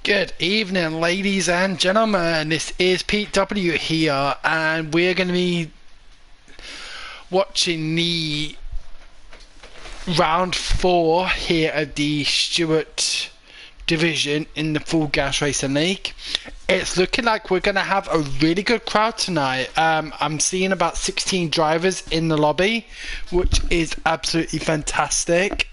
Good evening, ladies and gentlemen. This is Pete W here, and we're going to be watching the round 4 here of the Stewart division in the full gas racing league. It's looking like we're going to have a really good crowd tonight. I'm seeing about 16 drivers in the lobby, which is absolutely fantastic.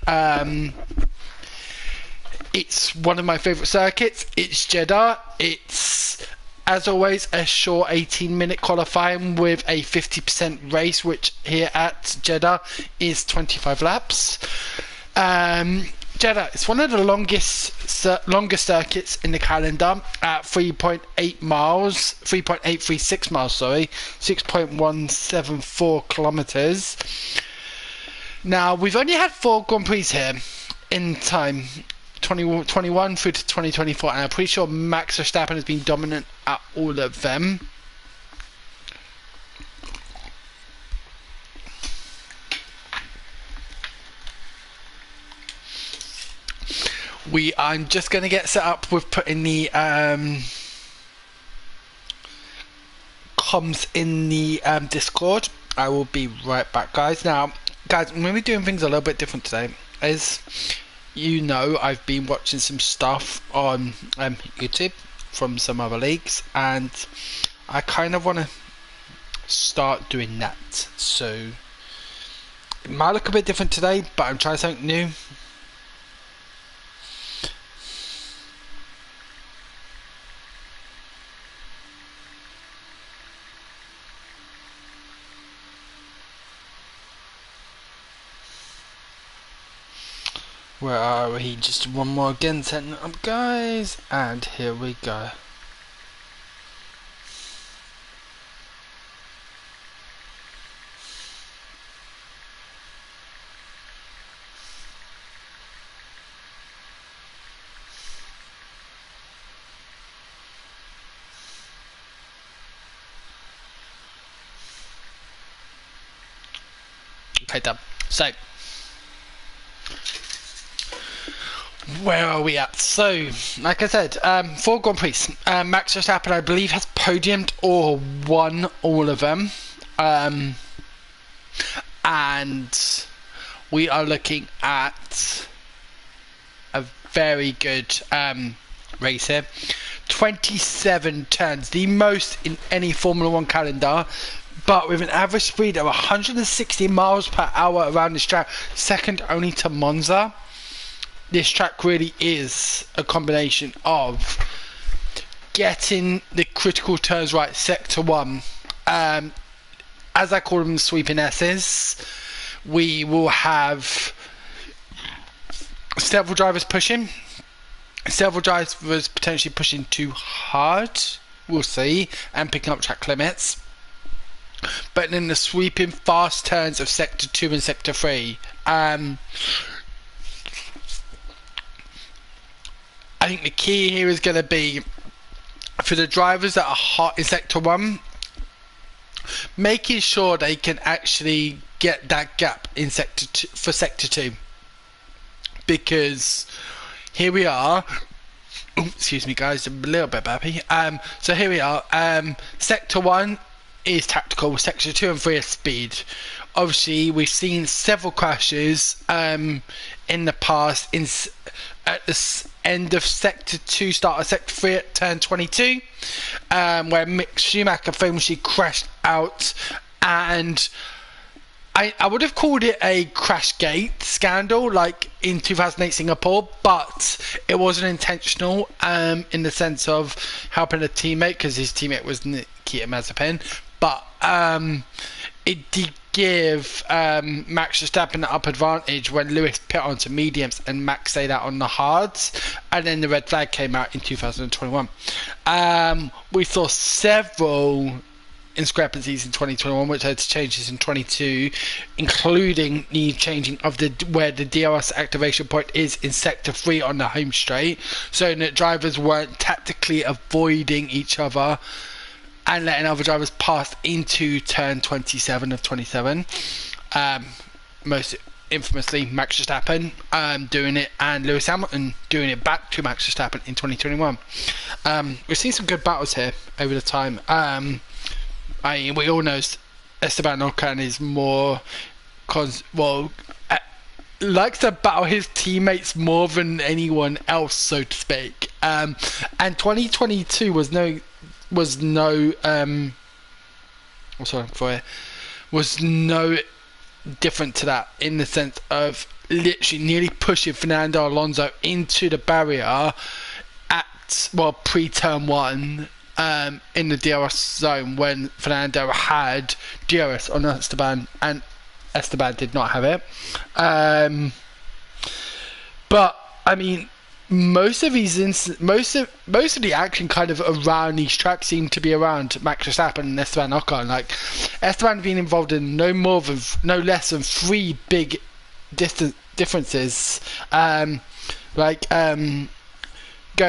It's one of my favourite circuits. It's Jeddah. It's, as always, a short 18-minute qualifying with a 50% race, which here at Jeddah is 25 laps. Jeddah, it's one of the longest circuits in the calendar at 3.8 miles, 3.836 miles, sorry, 6.174 kilometres. Now, we've only had 4 Grand Prix here in time. 2021 through to 2024, and I'm pretty sure Max Verstappen has been dominant at all of them. I'm just going to get set up with putting the comms in the Discord. I will be right back, guys. Now, guys, I'm going to be doing things a little bit different today. You know, I've been watching some stuff on YouTube from some other leagues, and I kind of want to start doing that. So it might look a bit different today, but I'm trying something new. Where are we? Just one more again, setting up, guys, and here we go. Okay, done. So, where are we at? So, like I said, 4 Grand Prix. Max Verstappen, I believe, has podiumed or won all of them. And we are looking at a very good race here. 27 turns, the most in any Formula 1 calendar, but with an average speed of 160 miles per hour around this track, second only to Monza. This track really is a combination of getting the critical turns right, sector 1. As I call them, the sweeping S's. We will have several drivers pushing, several drivers potentially pushing too hard, we'll see, and picking up track limits. But then the sweeping fast turns of sector 2 and sector 3. I think the key here is going to be for the drivers that are hot in sector 1, making sure they can actually get that gap in sector 2, for sector 2, because here we are. Ooh, excuse me, guys, a little bit bappy. So here we are. Sector 1 is tactical. Sector 2 and 3 is speed. Obviously, we've seen several crashes in the past at the end of sector 2, start of sector 3 at turn 22, where Mick Schumacher famously crashed out, and I would have called it a Crashgate scandal like in 2008 Singapore, but it wasn't intentional in the sense of helping a teammate, because his teammate was Nikita Mazepin, but it did give Max Verstappen the up advantage when Lewis pit onto mediums and Max stayed out on the hards, and then the red flag came out in 2021. We saw several discrepancies in 2021, which had to changes in 22, including the changing of where the DRS activation point is in sector 3 on the home straight, so that drivers weren't tactically avoiding each other and letting other drivers pass into turn 27 of 27. Most infamously Max Verstappen doing it, and Lewis Hamilton doing it back to Max Verstappen in 2021. We've seen some good battles here over the time. We all know Esteban Ocon is more likes to battle his teammates more than anyone else, so to speak. And 2022 was no different to that, in the sense of literally nearly pushing Fernando Alonso into the barrier at pre-turn 1 in the DRS zone, when Fernando had DRS on Esteban and Esteban did not have it. But I mean, most of the action kind of around these tracks seemed to be around Max Verstappen and Esteban Ocon. Like, Esteban being involved in no less than 3 big differences. Going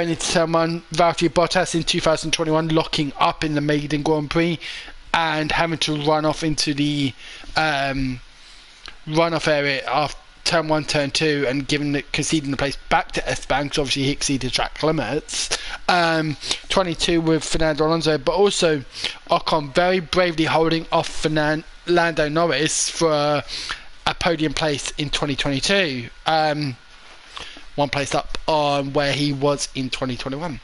into turn 1, Valtteri Bottas in 2021 locking up in the maiden Grand Prix and having to run off into the runoff area after turn 1, turn 2, and conceding the place back to Esteban, because obviously he exceeded track limits. 22 with Fernando Alonso, but also Ocon very bravely holding off Lando Norris for a podium place in 2022. 1 place up on where he was in 2021.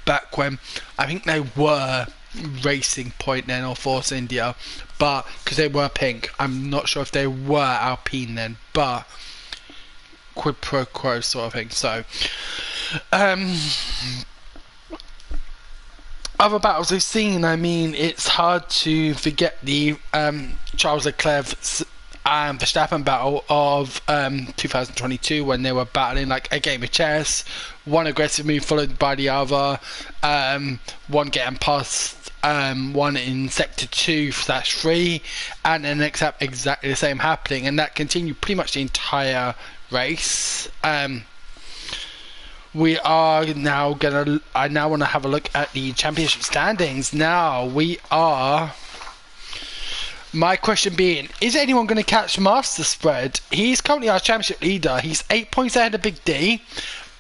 Back when I think they were Racing Point then, or Force India, but because they were pink, I'm not sure if they were Alpine then, but quid pro quo sort of thing. So other battles we've seen, I mean, it's hard to forget the Charles Leclerc and Verstappen battle of 2022, when they were battling like a game of chess, one aggressive move followed by the other, one getting past one in sector 2/3, and then next up exactly the same happening, and that continued pretty much the entire race. I now want to have a look at the championship standings. My question being, is anyone going to catch Master Spread? He's currently our championship leader. He's 8 points ahead of Big D.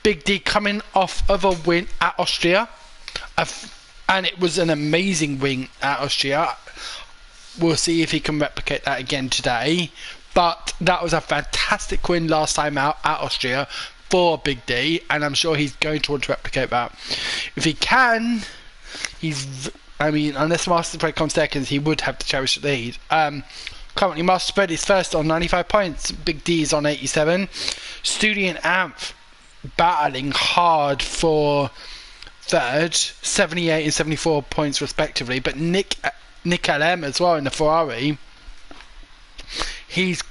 Big D coming off of a win at Austria. And it was an amazing win at Austria. We'll see if he can replicate that again today. But that was a fantastic win last time out at Austria for Big D. And I'm sure he's going to want to replicate that. If he can, unless Master Spread comes second, he would have the championship lead. Currently, Master Spread is first on 95 points. Big D is on 87. Stewart and Amp battling hard for third, 78 and 74 points respectively. But Nick LM as well in the Ferrari, he's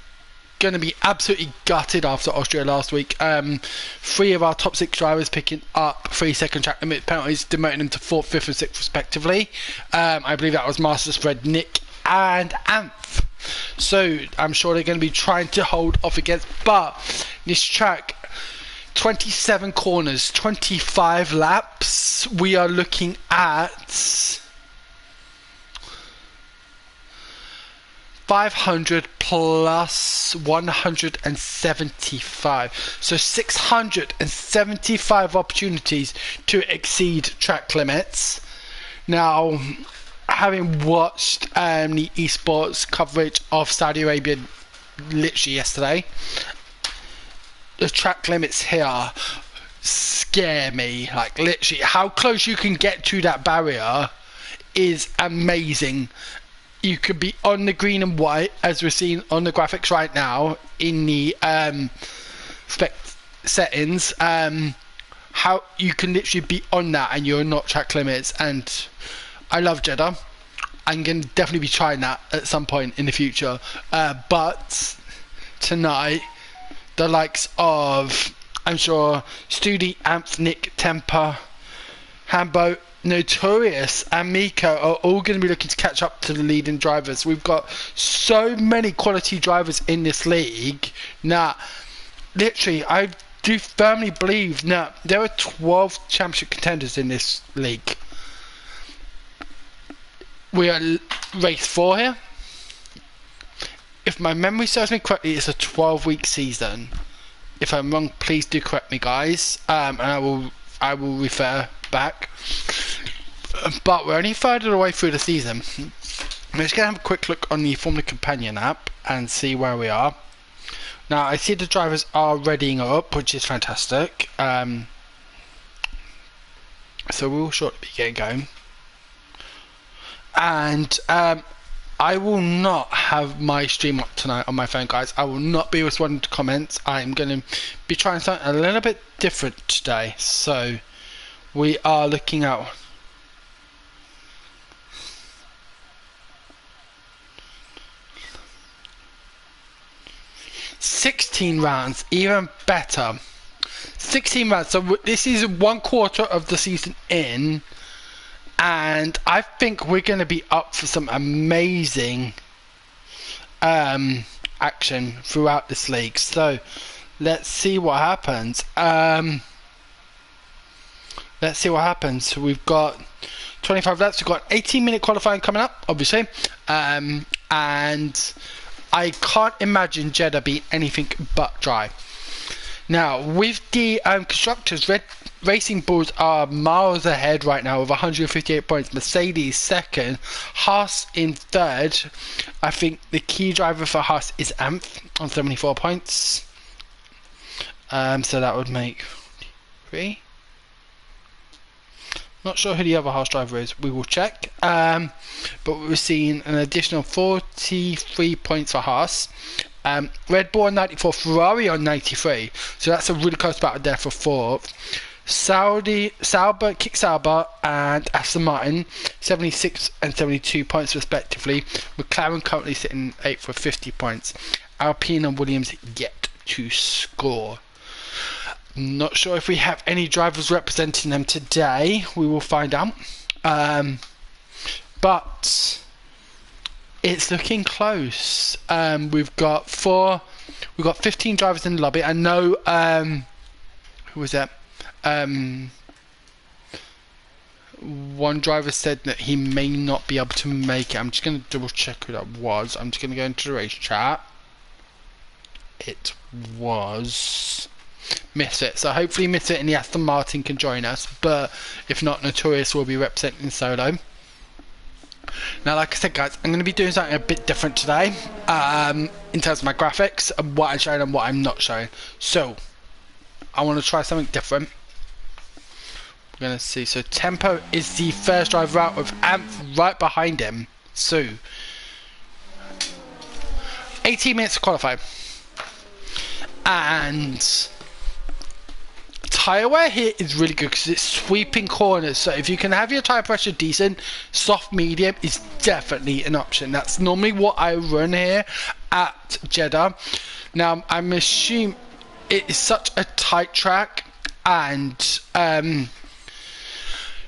going to be absolutely gutted after Austria last week. 3 of our top 6 drivers picking up 3 second track limit penalties, demoting them to 4th, 5th and 6th respectively. I believe that was Master Spread, Nick and Amph. So I'm sure they're going to be trying to hold off against, but this track, 27 corners, 25 laps, we are looking at 500 plus 175. So 675 opportunities to exceed track limits. Now, having watched the esports coverage of Saudi Arabia literally yesterday, the track limits here scare me. Like, literally, how close you can get to that barrier is amazing. You could be on the green and white, as we're seeing on the graphics right now in the spec settings. How you can literally be on that and you're not track limits. And I love Jeddah. I'm going to definitely be trying that at some point in the future. But tonight, the likes of, I'm sure, Studi, Amp, Nick, Temper, Hambo, Notorious and Miko are all going to be looking to catch up to the leading drivers. We've got so many quality drivers in this league. Now, literally, I do firmly believe now there are 12 championship contenders in this league. We are race 4 here. If my memory serves me correctly, it's a 12-week season. If I'm wrong, please do correct me, guys, and I will refer back. But we're only a third of the way through the season. I'm just gonna have a quick look on the Formula Companion app and see where we are. Now I see the drivers are readying up, which is fantastic. So we will shortly be getting going. And I will not have my stream up tonight on my phone, guys. I will not be responding to comments. I'm going to be trying something a little bit different today. So we are looking at 16 rounds, even better. 16 rounds. So this is 1/4 of the season in. And I think we're going to be up for some amazing action throughout this league. So let's see what happens. Let's see what happens. We've got 25 laps. We've got 18-minute qualifying coming up, obviously. And I can't imagine Jeddah being anything but dry. Now, with the constructors, Racing Bulls are miles ahead right now with 158 points. Mercedes second, Haas in third. I think the key driver for Haas is Amph on 74 points. So that would make 3. Not sure who the other Haas driver is. We will check. But we're seeing an additional 43 points for Haas. Red Bull on 94, Ferrari on 93. So that's a really close battle there for 4th. Kick Sauber and Aston Martin 76 and 72 points respectively. McLaren currently sitting 8th with 50 points. Alpine and Williams yet to score. Not sure if we have any drivers representing them today. We will find out. But it's looking close. We've got 15 drivers in the lobby. I know who was that? One driver said that he may not be able to make it. I'm just going to double check who that was. I'm just going to go into the race chat. It was Misfit. So hopefully Misfit and the Aston Martin can join us. But if not, Notorious will be representing solo. Now, like I said, guys, I'm going to be doing something a bit different today in terms of my graphics and what I'm showing and what I'm not showing. So I want to try something different. We're going to see. So Tempo is the first driver out with Amph right behind him. So 18 minutes to qualify. And tyre wear here is really good because it's sweeping corners. So if you can have your tyre pressure decent, soft medium is definitely an option. That's normally what I run here at Jeddah. Now I'm assuming it is such a tight track, and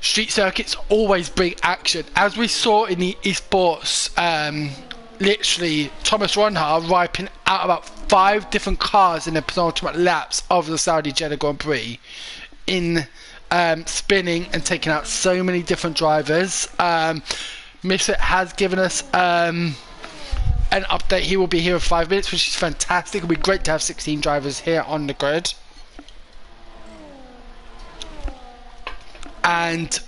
street circuits always bring action, as we saw in the esports. Literally, Thomas Ronha wiping out about 5 different cars in the penultimate laps of the Saudi Jeddah Grand Prix, in spinning and taking out so many different drivers. Misfit has given us an update. He will be here in 5 minutes, which is fantastic. It'll be great to have 16 drivers here on the grid. And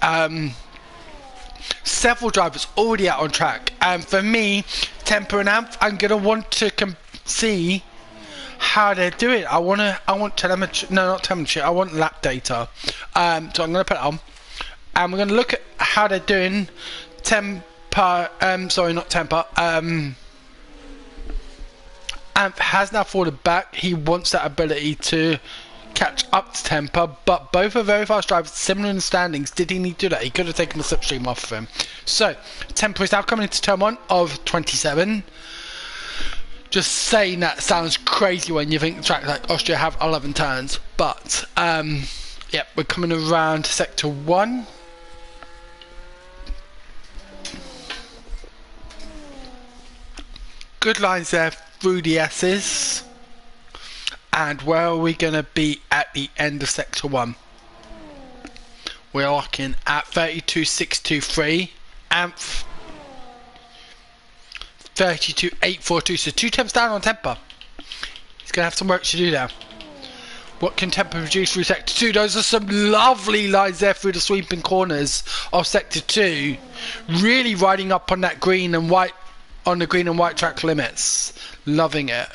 several drivers already out on track. And for me, Tempo and Amph, I'm gonna want to see how they're doing. I want telemetry. No, not telemetry. I want lap data. So I'm gonna put it on, and we're gonna look at how they're doing. Sorry, not Tempo. Amph has now fallen back. He wants that ability to catch up to Tempo, but both are very fast drivers, similar in standings. Did he need to do that? He could have taken the slipstream off of him. So Tempo is now coming into turn 1 of 27. Just saying that sounds crazy when you think the track like Austria have 11 turns, but yeah, we're coming around sector 1. Good lines there through the S's. And where are we going to be at the end of sector 1? We're looking at 32.623. Amph 32.842, so 2 tenths down on temper. He's going to have some work to do there. What can temper produce through Sector 2? Those are some lovely lines there through the sweeping corners of Sector 2. Really riding up on that green and white, on the green and white track limits. Loving it.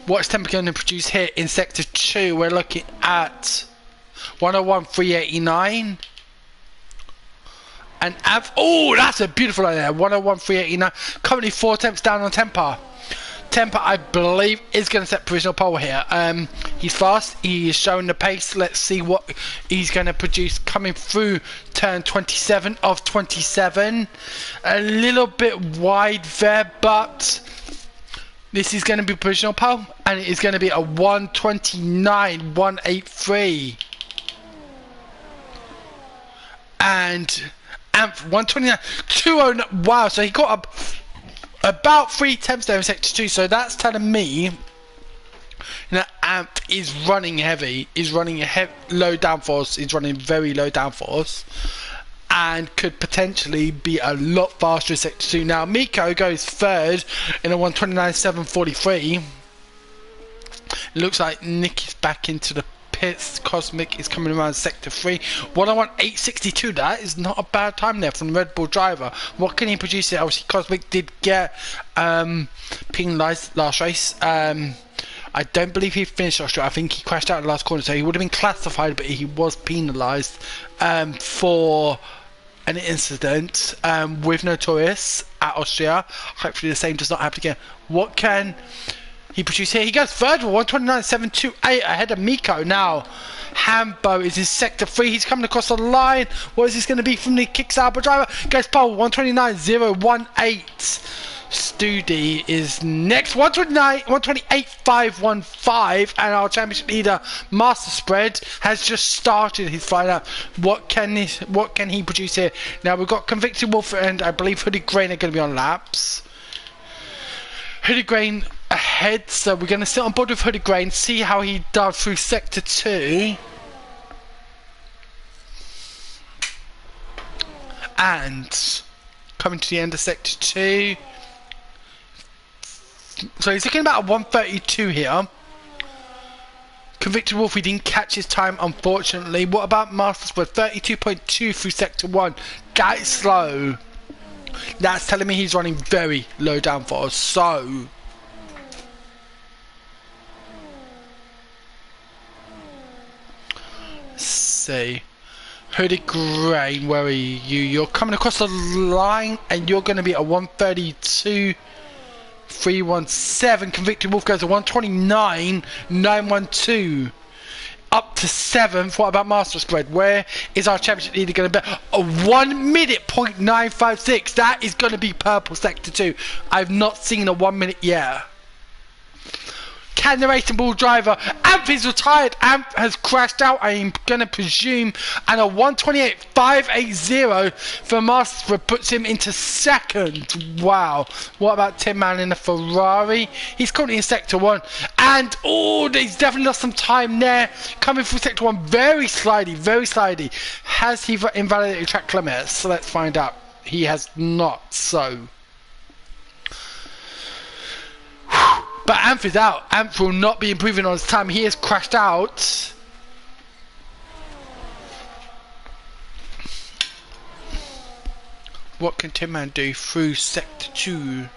What's temper going to produce here in Sector 2? We're looking at 101.389. And oh, that's a beautiful line there. 101.389. Currently 4 tenths down on temper. Temper, I believe, is going to set provisional pole here. He's fast. He is showing the pace. Let's see what he's going to produce coming through turn 27 of 27. A little bit wide there, but this is going to be provisional pole, and it is going to be a 129.183. And 129, 209. Wow! So he got up about 3 tenths there in Sector 2, so that's telling me that Amp is running heavy, is running low downforce, is running very low downforce, and could potentially be a lot faster in Sector 2. Now, Miko goes third in a 129.743. It looks like Nick is back into the pits. Cosmic is coming around Sector 3. 101.862. That is not a bad time there from the Red Bull driver. What can he produce here? Obviously, Cosmic did get penalised last race. I don't believe he finished Austria. I think he crashed out in the last corner, so he would have been classified, but he was penalised for an incident with Notorious at Austria. Hopefully the same does not happen again. What can he produce here? He goes third with 129.728 ahead of Miko. Now Hambo is in Sector 3. He's coming across the line. What is this going to be from the Kicksauber driver? Goes pole 129.018. Studi is next, 128.515, and our championship leader Master Spread has just started his final. What can he produce here? Now we've got Convicted Wolf and I believe Hooded Grain are going to be on laps. Hooded Grain ahead, so we're going to sit on board with Hooded Grain, see how he does through Sector 2. And coming to the end of Sector 2. So he's looking about a 132 here. Convicted Wolf, we didn't catch his time, unfortunately. What about Master Spread? 32.2 through Sector 1. That is slow. That's telling me he's running very low downforce. So let's see. Hooded Grain, where are you? You're coming across the line and you're going to be a 132.317. Convicted Wolf goes to 129.912. Up to 7th. What about Master Spread? Where is our championship leader going to be? A 1 minute .956. That is going to be purple Sector 2. I've not seen a 1 minute yet. Can the Racing Bull driver? Amp is retired. Amp has crashed out, I'm going to presume. And a 128.580 for Master Spread puts him into second. Wow. What about Tin Man in the Ferrari? He's currently in Sector 1. And, oh, he's definitely lost some time there. Coming through Sector 1. Very slidey, very slidey. Has he invalidated track limits? So let's find out. He has not, so. But Amph is out. Amph will not be improving on his time. He has crashed out. What can Tin Man do through Sector 2?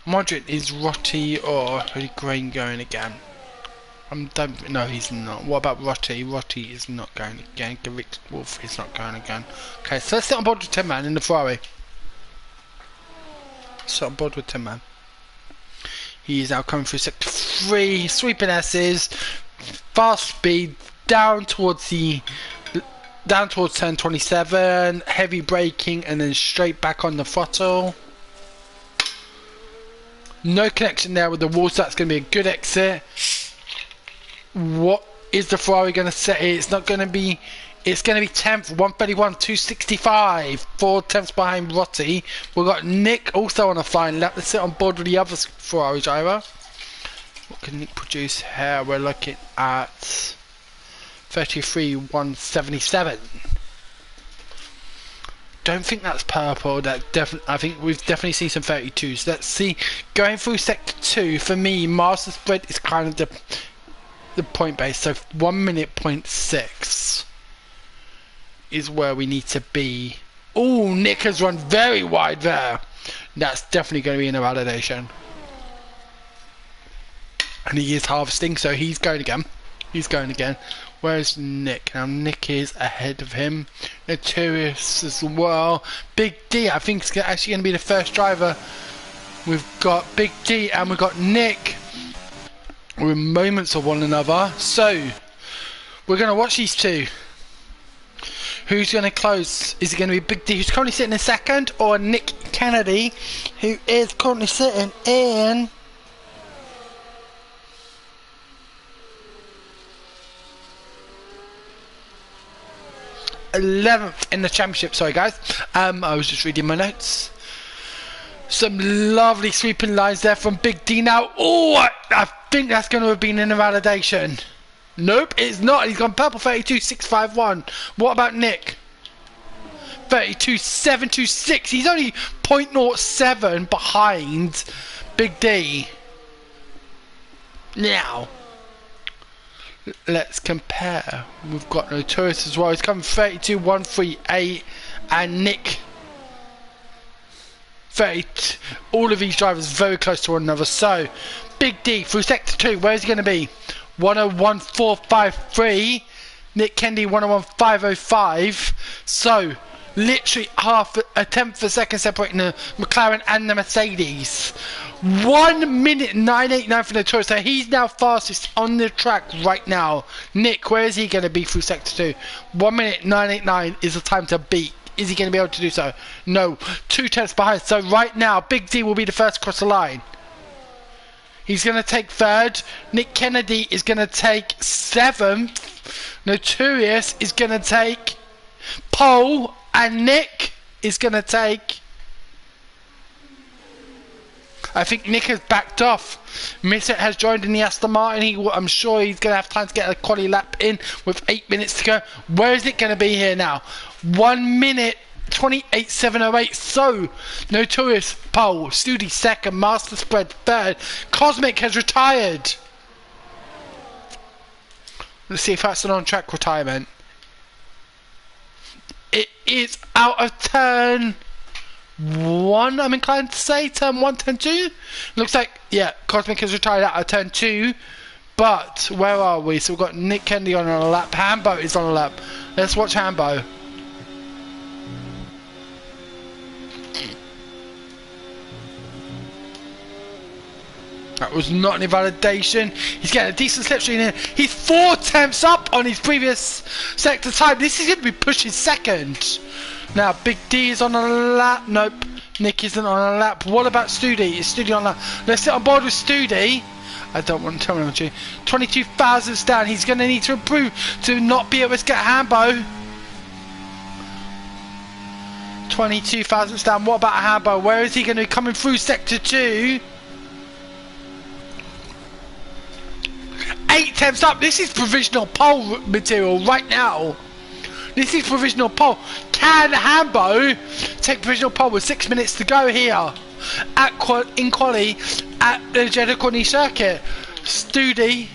I'm wondering, is Rotti or Hooded Grain going again? No, he's not. What about Rotti? Rotti is not going again. Convicted Wolf is not going again. Okay, so let's sit on board with Tin Man in the Ferrari. Sit on board with Tin Man. He is now coming through Sector 3, sweeping S's, fast speed, down towards turn 27, heavy braking, and then straight back on the throttle. No connection there with the wall, so that's going to be a good exit. What is the Ferrari going to set here? It's not going to be. It's going to be 10th, 131.265, 4 tenths behind Rotti. We've got Nick also on a fine lap. Let's sit on board with the other Ferrari driver. What can Nick produce here? We're looking at 33.177. don't think that's purple. I think we've definitely seen some 32s. Let's see. Going through sector 2, for me, master spread is kind of the point base. So 1 minute point 6 is where we need to be. Oh, Nick has run very wide there. That's definitely going to be in a validation. And he is harvesting, so he's going again. He's going again. Where's Nick? Now Nick is ahead of him. Notorious as well. Big D, I think, is actually going to be the first driver. We've got Big D and we've got Nick. We're in moments of one another. So, we're going to watch these two. Who's going to close? Is it going to be Big D, who's currently sitting in second, or Nick Kennedy, who is currently sitting in 11th in the championship? Sorry guys, I was just reading my notes. Some lovely sweeping lines there from Big D now. Oh, I think that's going to have been in the validation. Nope, it's not. He's gone purple 32.651. What about Nick? 32.726. He's only 0.07 behind Big D. Now, let's compare. We've got Notorious as well. He's coming 32.138, and Nick 30. All of these drivers very close to one another. So, Big D through sector 2. Where's he going to be? 101.453. Nick Kennedy 101.505. So, literally half a tenth of a second separating the McLaren and the Mercedes. 1 minute 989 for Notorious. So he's now fastest on the track right now. Nick, where is he going to be through sector 2? 1 minute 989 is the time to beat. Is he going to be able to do so? No. 2 tenths behind. So right now, Big D will be the first across the line. He's going to take 3rd. Nick Kennedy is going to take 7th. Notorious is going to take pole. And Nick is going to take... I think Nick has backed off. Missett has joined in the Aston Martin. I'm sure he's going to have time to get a quali lap in with 8 minutes to go. Where is it going to be here now? 1 minute 28.708. So, Notorious pole, Studi second, Master Spread third. Cosmic has retired. Let's see if that's an on-track retirement. It is out of turn 1, I'm inclined to say. Turn 1, turn 2. Looks like, yeah, Cosmic has retired out of turn 2. But, where are we? So we've got Nick Kennedy on a lap. Hambo is on a lap. Let's watch Hambo. That was not an invalidation. He's getting a decent slipstream in. He's 4 tenths up on his previous sector time. This is going to be pushing second. Now, Big D is on a lap. Nope, Nick isn't on a lap. What about Studi? Is Studi on a lap? Let's sit on board with Studi. I don't want to tell him you. 22 thousandths down. He's going to need to improve to not be at risk at Hambo. 22 thousandths down. What about Hambo? Where is he going to be coming through sector 2? 8 tenths up. This is provisional pole material right now. This is provisional pole. Can Hambo take provisional pole with 6 minutes to go here in quali at the Jeddah Corniche circuit? Studi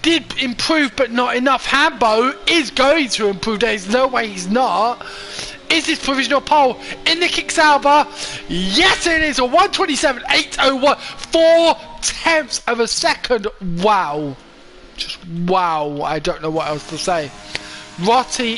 did improve, but not enough. Hambo is going to improve. There's no way he's not. Is this provisional pole in the Kick Sauber? Yes, it is. A 127.801. 4 tenths of a second. Wow. Just wow. I don't know what else to say. Rotti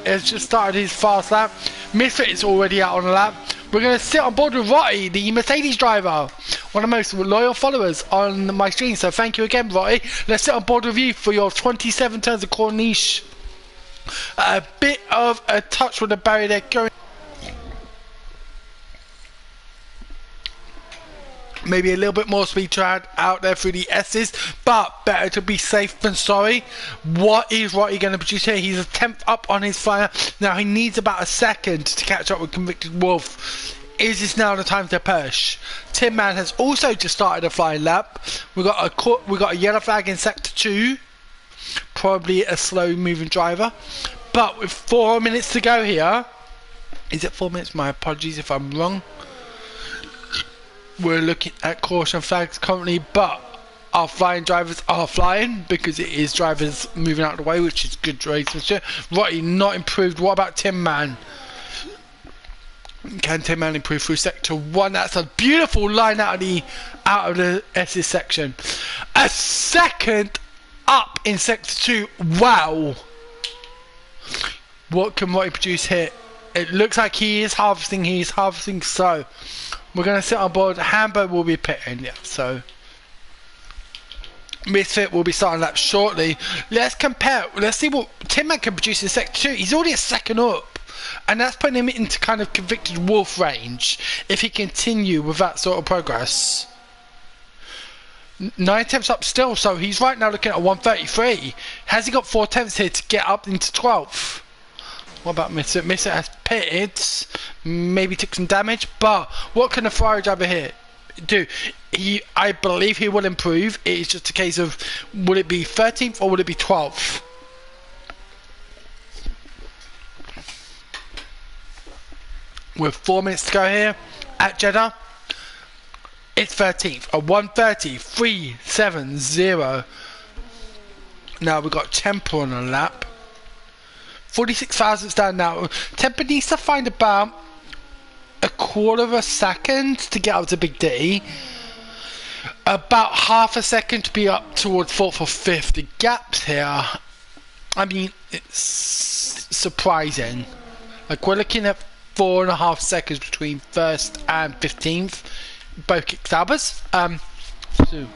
has just started his fast lap. Misfit is already out on a lap. We're going to sit on board with Rotti, the Mercedes driver. One of the most loyal followers on my stream. So thank you again, Rotti. Let's sit on board with you for your 27 turns of Corniche. A bit of a touch with the barrier there going. Maybe a little bit more speed to add out there through the S's, but better to be safe than sorry. What is Rotti going to produce here? He's a 10th up on his fire. Now he needs about a second to catch up with Convicted Wolf. Is this now the time to push? Tin Man has also just started a flying lap. We got a yellow flag in sector 2. Probably a slow moving driver. But with 4 minutes to go here, Is it 4 minutes? My apologies if I'm wrong. We're looking at caution flags currently, but our flying drivers are flying because it is drivers moving out of the way, which is good racing. Right, not improved. What about Tin Man? Can Tin Man improve through sector 1? That's a beautiful line out of the S's section. A second up in sector 2. Wow. What can Rotti produce here? It looks like he is harvesting. So we're going to sit on board. Hambo will be pitting. Yeah, so Misfit will be starting lap shortly. Let's compare. Let's see what Tin Man can produce in sector 2. He's already a second up, and that's putting him into kind of convicted wolf range if he continue with that sort of progress. 9 tenths up still, so he's right now looking at a 133. Has he got 4 tenths here to get up into 12th? What about Misfit? Misfit has pitted, maybe took some damage, but what can a Ferrari driver here do? I believe he will improve. It is just a case of, will it be 13th or will it be 12th? With 4 minutes to go here at Jeddah, it's 13th, a 1:30.370. Now we've got Temper on a lap. 46 thousandths down now. Temper needs to find about a quarter of a second to get up to Big D. About half a second to be up towards 4th or 5th. The gaps here, I mean, it's surprising. Like, we're looking at 4.5 seconds between 1st and 15th. Both kick Saubers. So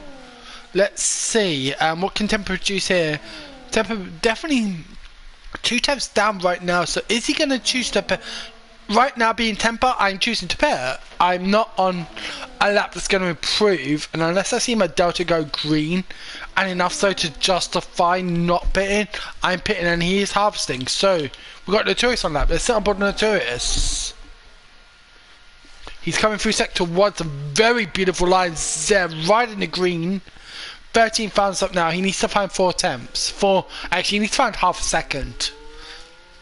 let's see. What can Temper produce here? Temper definitely 2 tenths down right now. So is he going to choose to pair? Right now, being Temper, I'm choosing to pair. I'm not on a lap that's going to improve, and unless I see my Delta go green, and enough so to justify not pitting, I'm pitting, and he is harvesting. So we've got the Notorious on lap. Let's sit on board the Notorious. He's coming through sector 1. Some very beautiful lines there, right in the green. 13 thousandths up now. He needs to find 4 tenths. Actually, he needs to find half a second.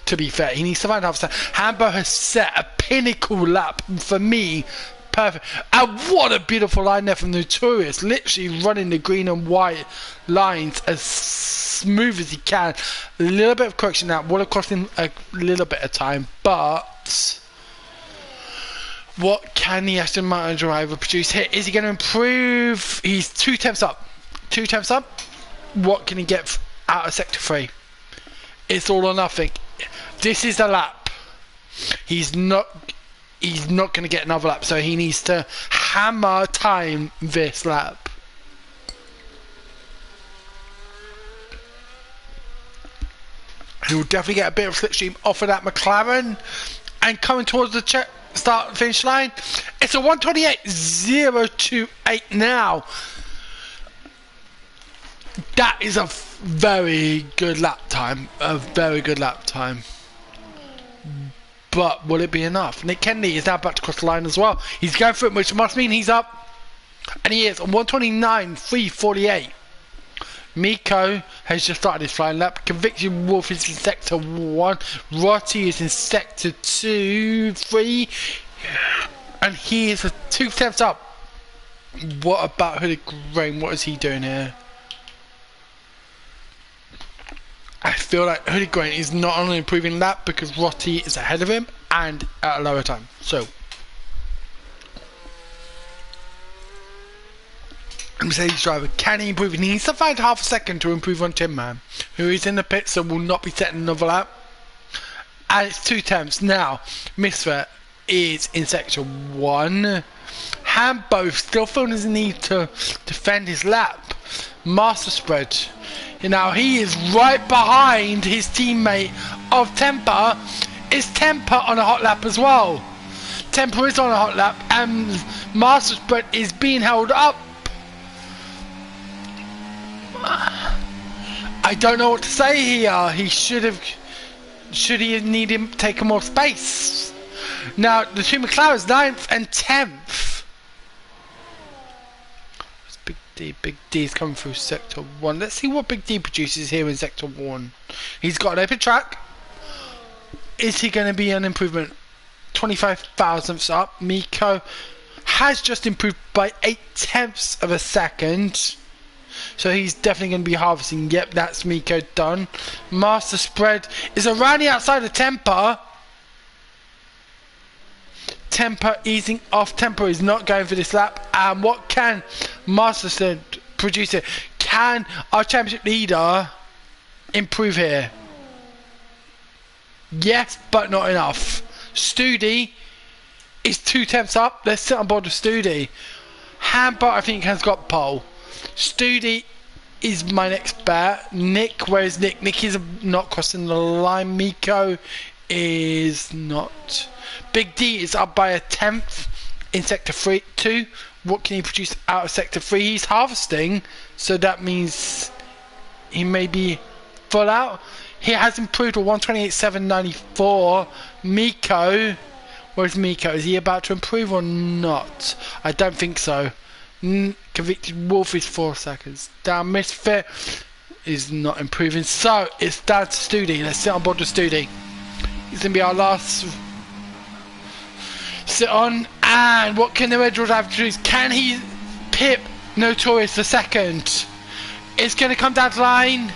To be fair, he needs to find half a second. Hambo has set a pinnacle lap for me. Perfect. And what a beautiful line there from Notorious. Literally running the green and white lines as smooth as he can. A little bit of correction now. Would have cost him a little bit of time, but what can the Aston Martin driver produce here? Is he going to improve? He's 2 tenths up. 2 tenths up. What can he get out of sector 3? It's all or nothing. This is the lap. He's not going to get another lap, so he needs to hammer time this lap. He will definitely get a bit of slipstream off of that McLaren, and coming towards the start finish line, it's a 1:28.028 now. That is a very good lap time. A very good lap time. But will it be enough? Nick Kennedy is now about to cross the line as well. He's going for it, which must mean he's up. And he is on 1:29.348. Miko has just started his flying lap. Conviction Wolf is in sector 1. Rotti is in sector 2, 3. And he is 2 tenths up. What about Hooded Grain? What is he doing here? I feel like Hooded Grain is not only improving lap because Rotti is ahead of him and at a lower time. So Mercedes driver, can he improve? He needs to find half a second to improve on Tin Man, who is in the pit, so will not be setting another lap. And it's 2 tenths. Now, Misfit is in sector 1. Hambo still feels the need to defend his lap. Master spread. Now he is right behind his teammate of Temper. Is Temper on a hot lap as well? Temper is on a hot lap, and Master spread is being held up. I don't know what to say here. He should he need him taking more space? Now the two McLarens, 9th and 10th. Big D is coming through sector 1. Let's see what Big D produces here in sector 1. He's got an open track. Is he going to be an improvement? 25 thousandths up. Miko has just improved by 8/10 of a second. So he's definitely going to be harvesting. Yep, that's Miko done. Master spread is around the outside of Temper. Temper easing off. Temper is not going for this lap. And what can Master spread produce it? Can our championship leader improve here? Yes, but not enough. Studi is 2/10 up. Let's sit on board with Studi. Hamper, I think, has got pole. Studi is my next bet. Nick, where's Nick? Nick is not crossing the line. Miko is not. Big D is up by 1/10 in sector 2. What can he produce out of sector 3? He's harvesting, so that means he may be full out. He has improved to 128.794. Miko, where's Miko? Is he about to improve or not? I don't think so. Convicted Wolf is 4 seconds down. Misfit is not improving, so it's down to Studi. Let's sit on board with Studi. He's gonna be our last sit on. And what can the Red Dwarf have to do? Can he pip Notorious the second? It's gonna come down the line.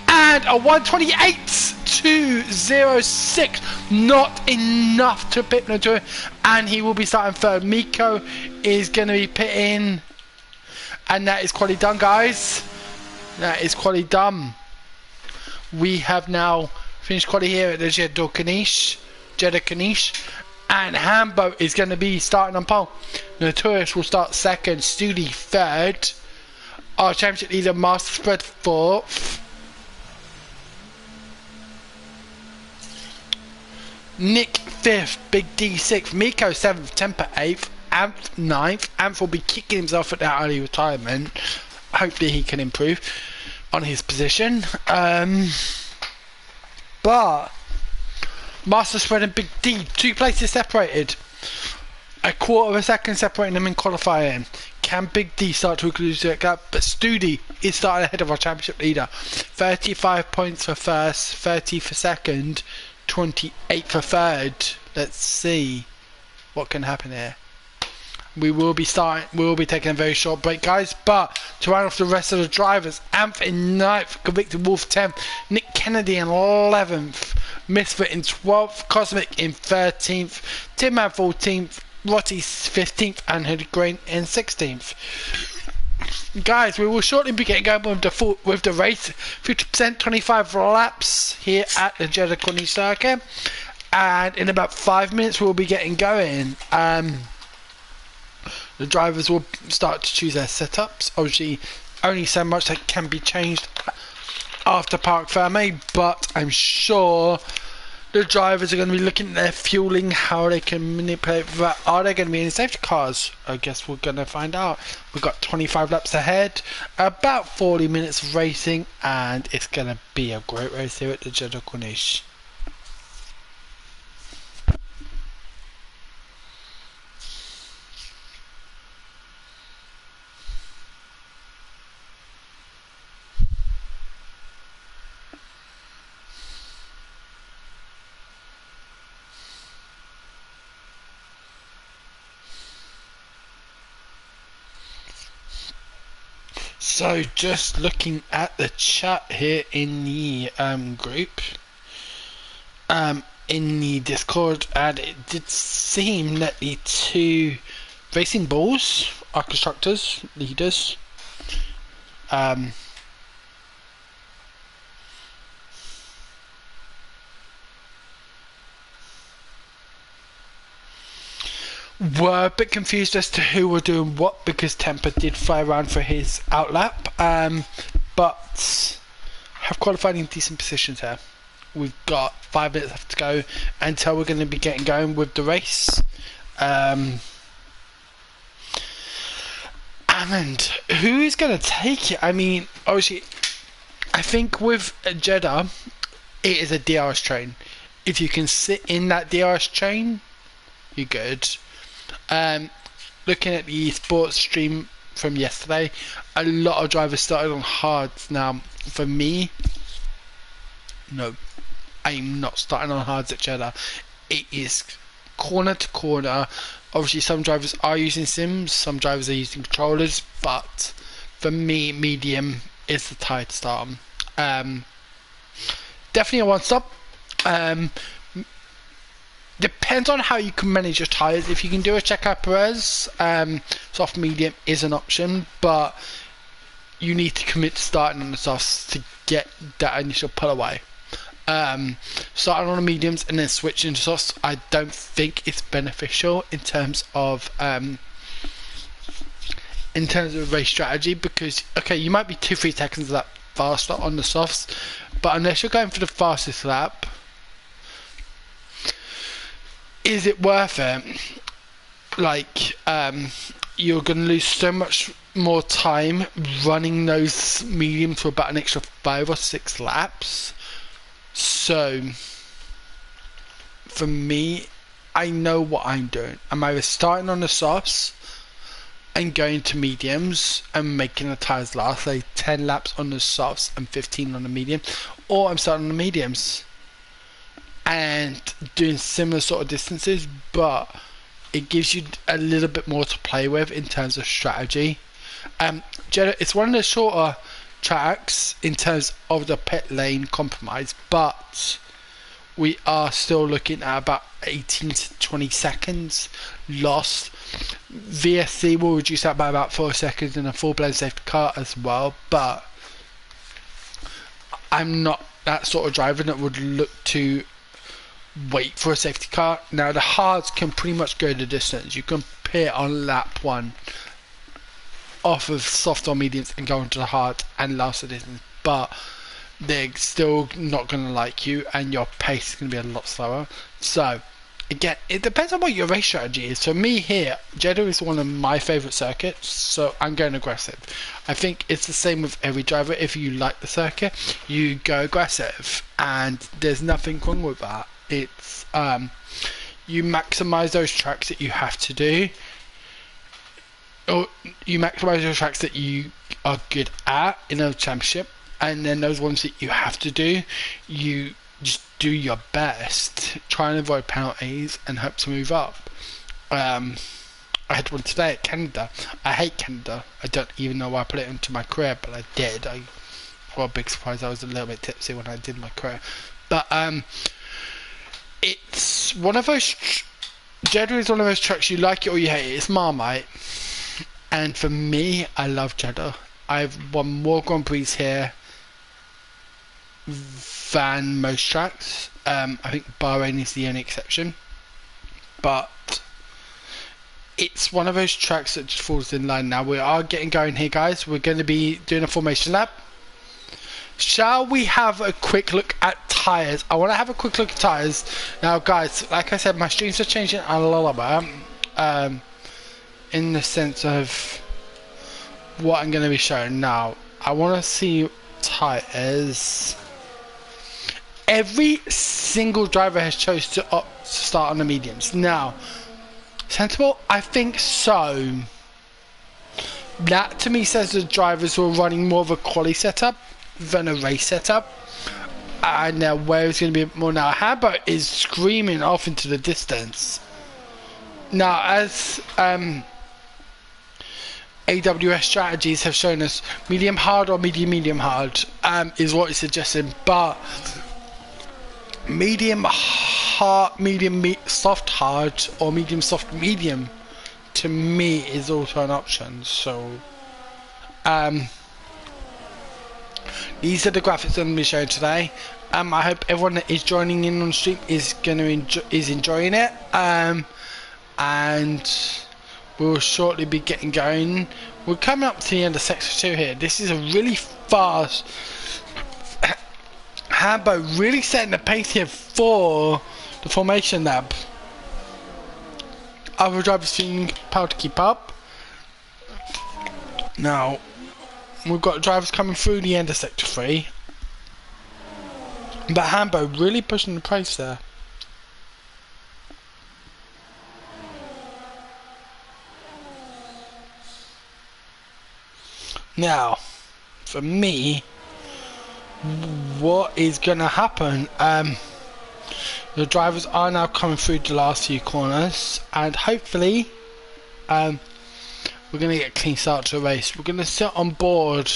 And a 128.206, not enough to pit Notorious, and he will be starting third. Miko is going to be pitting, and that is quality done, guys. That is quality done. We have now finished quality here at the Jeddah Kanish, and Hambo is going to be starting on pole. Notorious will start second, Studi third, our championship leader Master Spread fourth. Nick 5th, Big D 6th, Miko 7th, Temper 8th, Amph 9th. Amph will be kicking himself at that early retirement. Hopefully he can improve on his position. But Master Spread and Big D, 2 places separated. A quarter of a second separating them in qualifying. Can Big D start to lose that gap? But Studi is starting ahead of our championship leader. 35 points for first, 30 for second, 28 for third. Let's see what can happen here. We will be taking a very short break, guys, but to round off the rest of the drivers, Amph in 9th, Convicted Wolf 10th, Nick Kennedy in 11th, Misfit in 12th, Cosmic in 13th, Tinman 14th, Rotty 15th, and Hooded Grain in 16th. Guys, we will shortly be getting going with the race. 50%, 25 laps here at the Jeddah Corniche Circuit, and in about 5 minutes we'll be getting going. The drivers will start to choose their setups. Obviously, only so much that can be changed after Parc Ferme, but I'm sure the drivers are going to be looking at their fueling, how they can manipulate that. Are they going to be in safety cars? I guess we're going to find out. We've got 25 laps ahead, about 40 minutes of racing, and it's going to be a great race here at the Jeddah Corniche. So just looking at the chat here in the group, in the Discord, and it did seem that the 2 racing bulls, our constructors, leaders, were a bit confused as to who were doing what, because Temper did fly around for his outlap, but have qualified in decent positions here. We've got 5 minutes left to go until we're going to be getting going with the race. And who is going to take it? I mean, obviously, I think with Jeddah, it is a DRS train. If you can sit in that DRS train, you're good. Looking at the sports stream from yesterday, a lot of drivers started on hards. Now, for me, no, I'm not starting on hards at Jeddah. It is corner to corner. Obviously, some drivers are using sims, some drivers are using controllers, but for me, medium is the tyre to start on. Definitely a one-stop. Depends on how you can manage your tyres. If you can do a checkout Perez, soft medium is an option, but you need to commit to starting on the softs to get that initial pull away. Starting on the mediums and then switching to softs, I don't think it's beneficial in terms of race strategy, because okay, you might be 2-3 seconds lap faster on the softs, but unless you're going for the fastest lap, is it worth it? Like, you're going to lose so much more time running those mediums for about an extra 5 or 6 laps. So, for me, I know what I'm doing. I'm either starting on the softs and going to mediums and making the tyres last, like 10 laps on the softs and 15 on the medium, or I'm starting on the mediums and doing similar sort of distances, but it gives you a little bit more to play with in terms of strategy. Jeddah, it's one of the shorter tracks in terms of the pit lane compromise, but we are still looking at about 18 to 20 seconds lost. VSC will reduce that by about 4 seconds in a full blown safety car as well, but I'm not that sort of driver that would look to wait for a safety car. Now the hards can pretty much go the distance. You can pit on lap 1 off of soft or mediums and go into the hard and last the distance, but they're still not going to like you and your pace is going to be a lot slower. So again, it depends on what your race strategy is. For me here, Jeddah is one of my favourite circuits, so I'm going aggressive. I think it's the same with every driver. If you like the circuit, you go aggressive, and there's nothing wrong with that. It's you maximise those tracks that you have to do, or you maximise those tracks that you are good at in a championship, and then those ones that you have to do, you just do your best, try and avoid penalties and hope to move up. I had one today at Canada. I hate Canada. I don't even know why I put it into my career, but I did. Well, big surprise, I was a little bit tipsy when I did my career, but it's one of those Jeddah is one of those tracks, you like it or you hate it. It's Marmite, and for me, I love Jeddah. I've won more Grand Prix here than most tracks. I think Bahrain is the only exception, but it's one of those tracks that just falls in line. Now we are getting going here, guys. We're going to be doing a formation lap. Shall we have a quick look at tyres? I want to have a quick look at tyres. Now, guys, like I said, my streams are changing a little bit, in the sense of what I'm going to be showing. Now, I want to see tyres. Every single driver has chosen to opt to start on the mediums. Now, sensible? I think so. That to me says the drivers were running more of a quali setup than a race setup. And now where it's going to be more now. Hambo is screaming off into the distance. Now, as AWS strategies have shown us, medium hard or medium hard is what it's suggesting, but medium hard, soft hard, or medium soft medium to me is also an option. So these are the graphics I'm going to be showing today. I hope everyone that is joining in on stream is enjoying it, and we'll shortly be getting going. We're coming up to the end of sector 2 here. This is a really fast Hambo, really setting the pace here for the formation lap. Other drivers feeling power to keep up. Now we've got drivers coming through the end of sector 3, but Hambo really pushing the pace there. Now, for me, what is going to happen? The drivers are now coming through the last few corners, and hopefully we're going to get a clean start to the race. We're going to sit on board.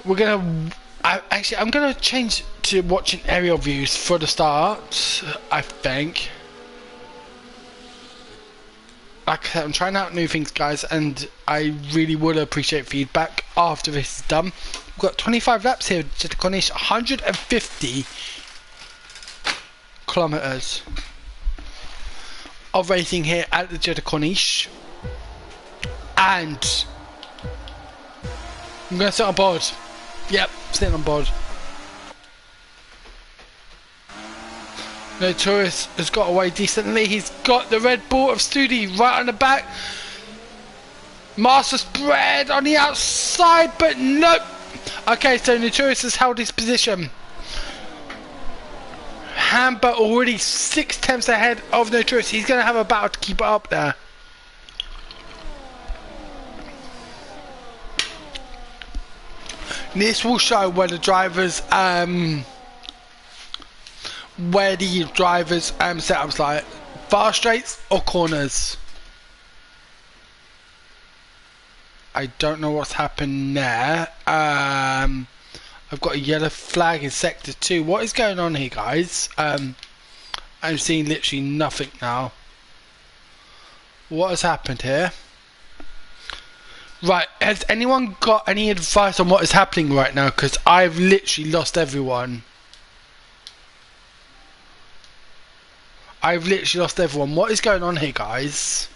We're going to... I'm going to change to watching aerial views for the start, I think. Like I said, I'm trying out new things, guys, and I really would appreciate feedback after this is done. We've got 25 laps here, Jeddah Corniche, 150 kilometers of racing here at the Jeddah Corniche, and I'm going to sit on board. Yep, sitting on board. No tourist has got away decently. He's got the Red Bull of Stewart right on the back. Master spread on the outside, but nope. Okay, so Notorious has held his position. Hamber already 6 tenths ahead of Notorious. He's going to have a battle to keep it up there. This will show where the drivers setups like fast straights or corners. I don't know what's happened there. I've got a yellow flag in sector 2. What is going on here, guys? I'm seeing literally nothing now. What has happened here? Right, has anyone got any advice on what is happening right now? Because I've literally lost everyone. I've literally lost everyone. What is going on here, guys?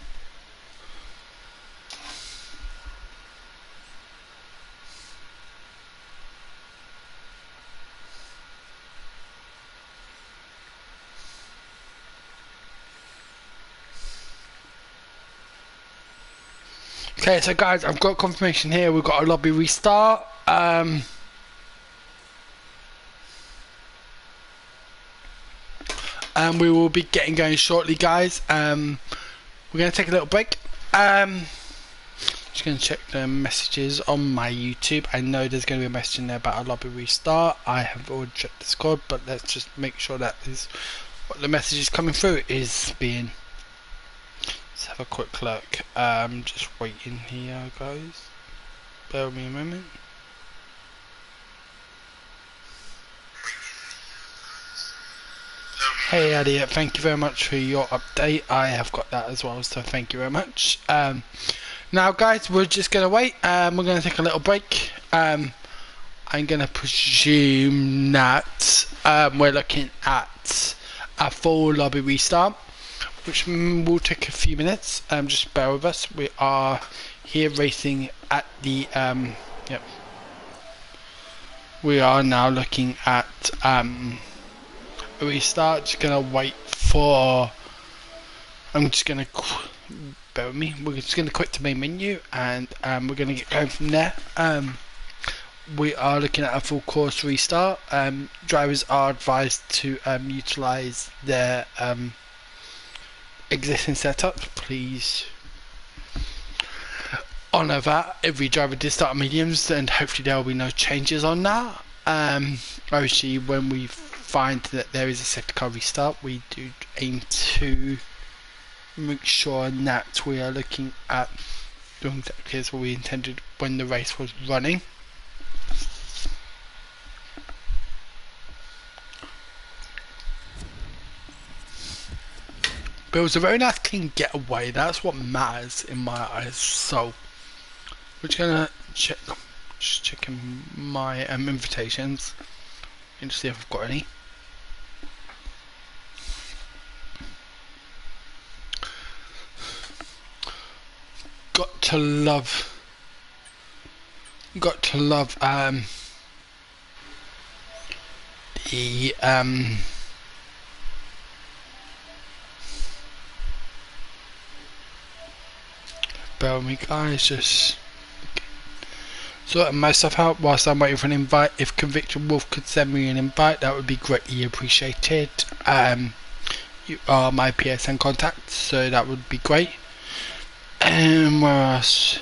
Okay, so guys, I've got confirmation here. We've got a lobby restart. And we will be getting going shortly, guys. We're going to take a little break. Just going to check the messages on my YouTube. I know there's going to be a message in there about a lobby restart. I have already checked Discord, but let's just make sure that is what the message is coming through is being. Let's have a quick look. Just waiting here, guys. Bear with me a moment. Hey Elliot, thank you very much for your update. I have got that as well, so thank you very much. Now guys, we're just going to wait. We're going to take a little break. I'm going to presume that we're looking at a full lobby restart, which will take a few minutes. Just bear with us. We are here racing at the yep. We are now looking at a restart. Just gonna wait for. I'm just gonna bear with me. We're just gonna quit the main menu, and we're gonna get going from there. We are looking at a full course restart. Drivers are advised to utilize their existing setup. Please honour that. Every driver did start on mediums, and hopefully there will be no changes on that. Obviously, when we find that there is a sector car restart, we do aim to make sure that we are looking at doing exactly as what we intended when the race was running. But it was a very nice clean getaway. That's what matters in my eyes. So we're just gonna check, just checking my invitations and see if I've got any. Got to love the bear with me guys, just sorting my stuff out whilst I'm waiting for an invite. If Convicted Wolf could send me an invite, that would be greatly appreciated. You are my PSN contact, so that would be great. And where else?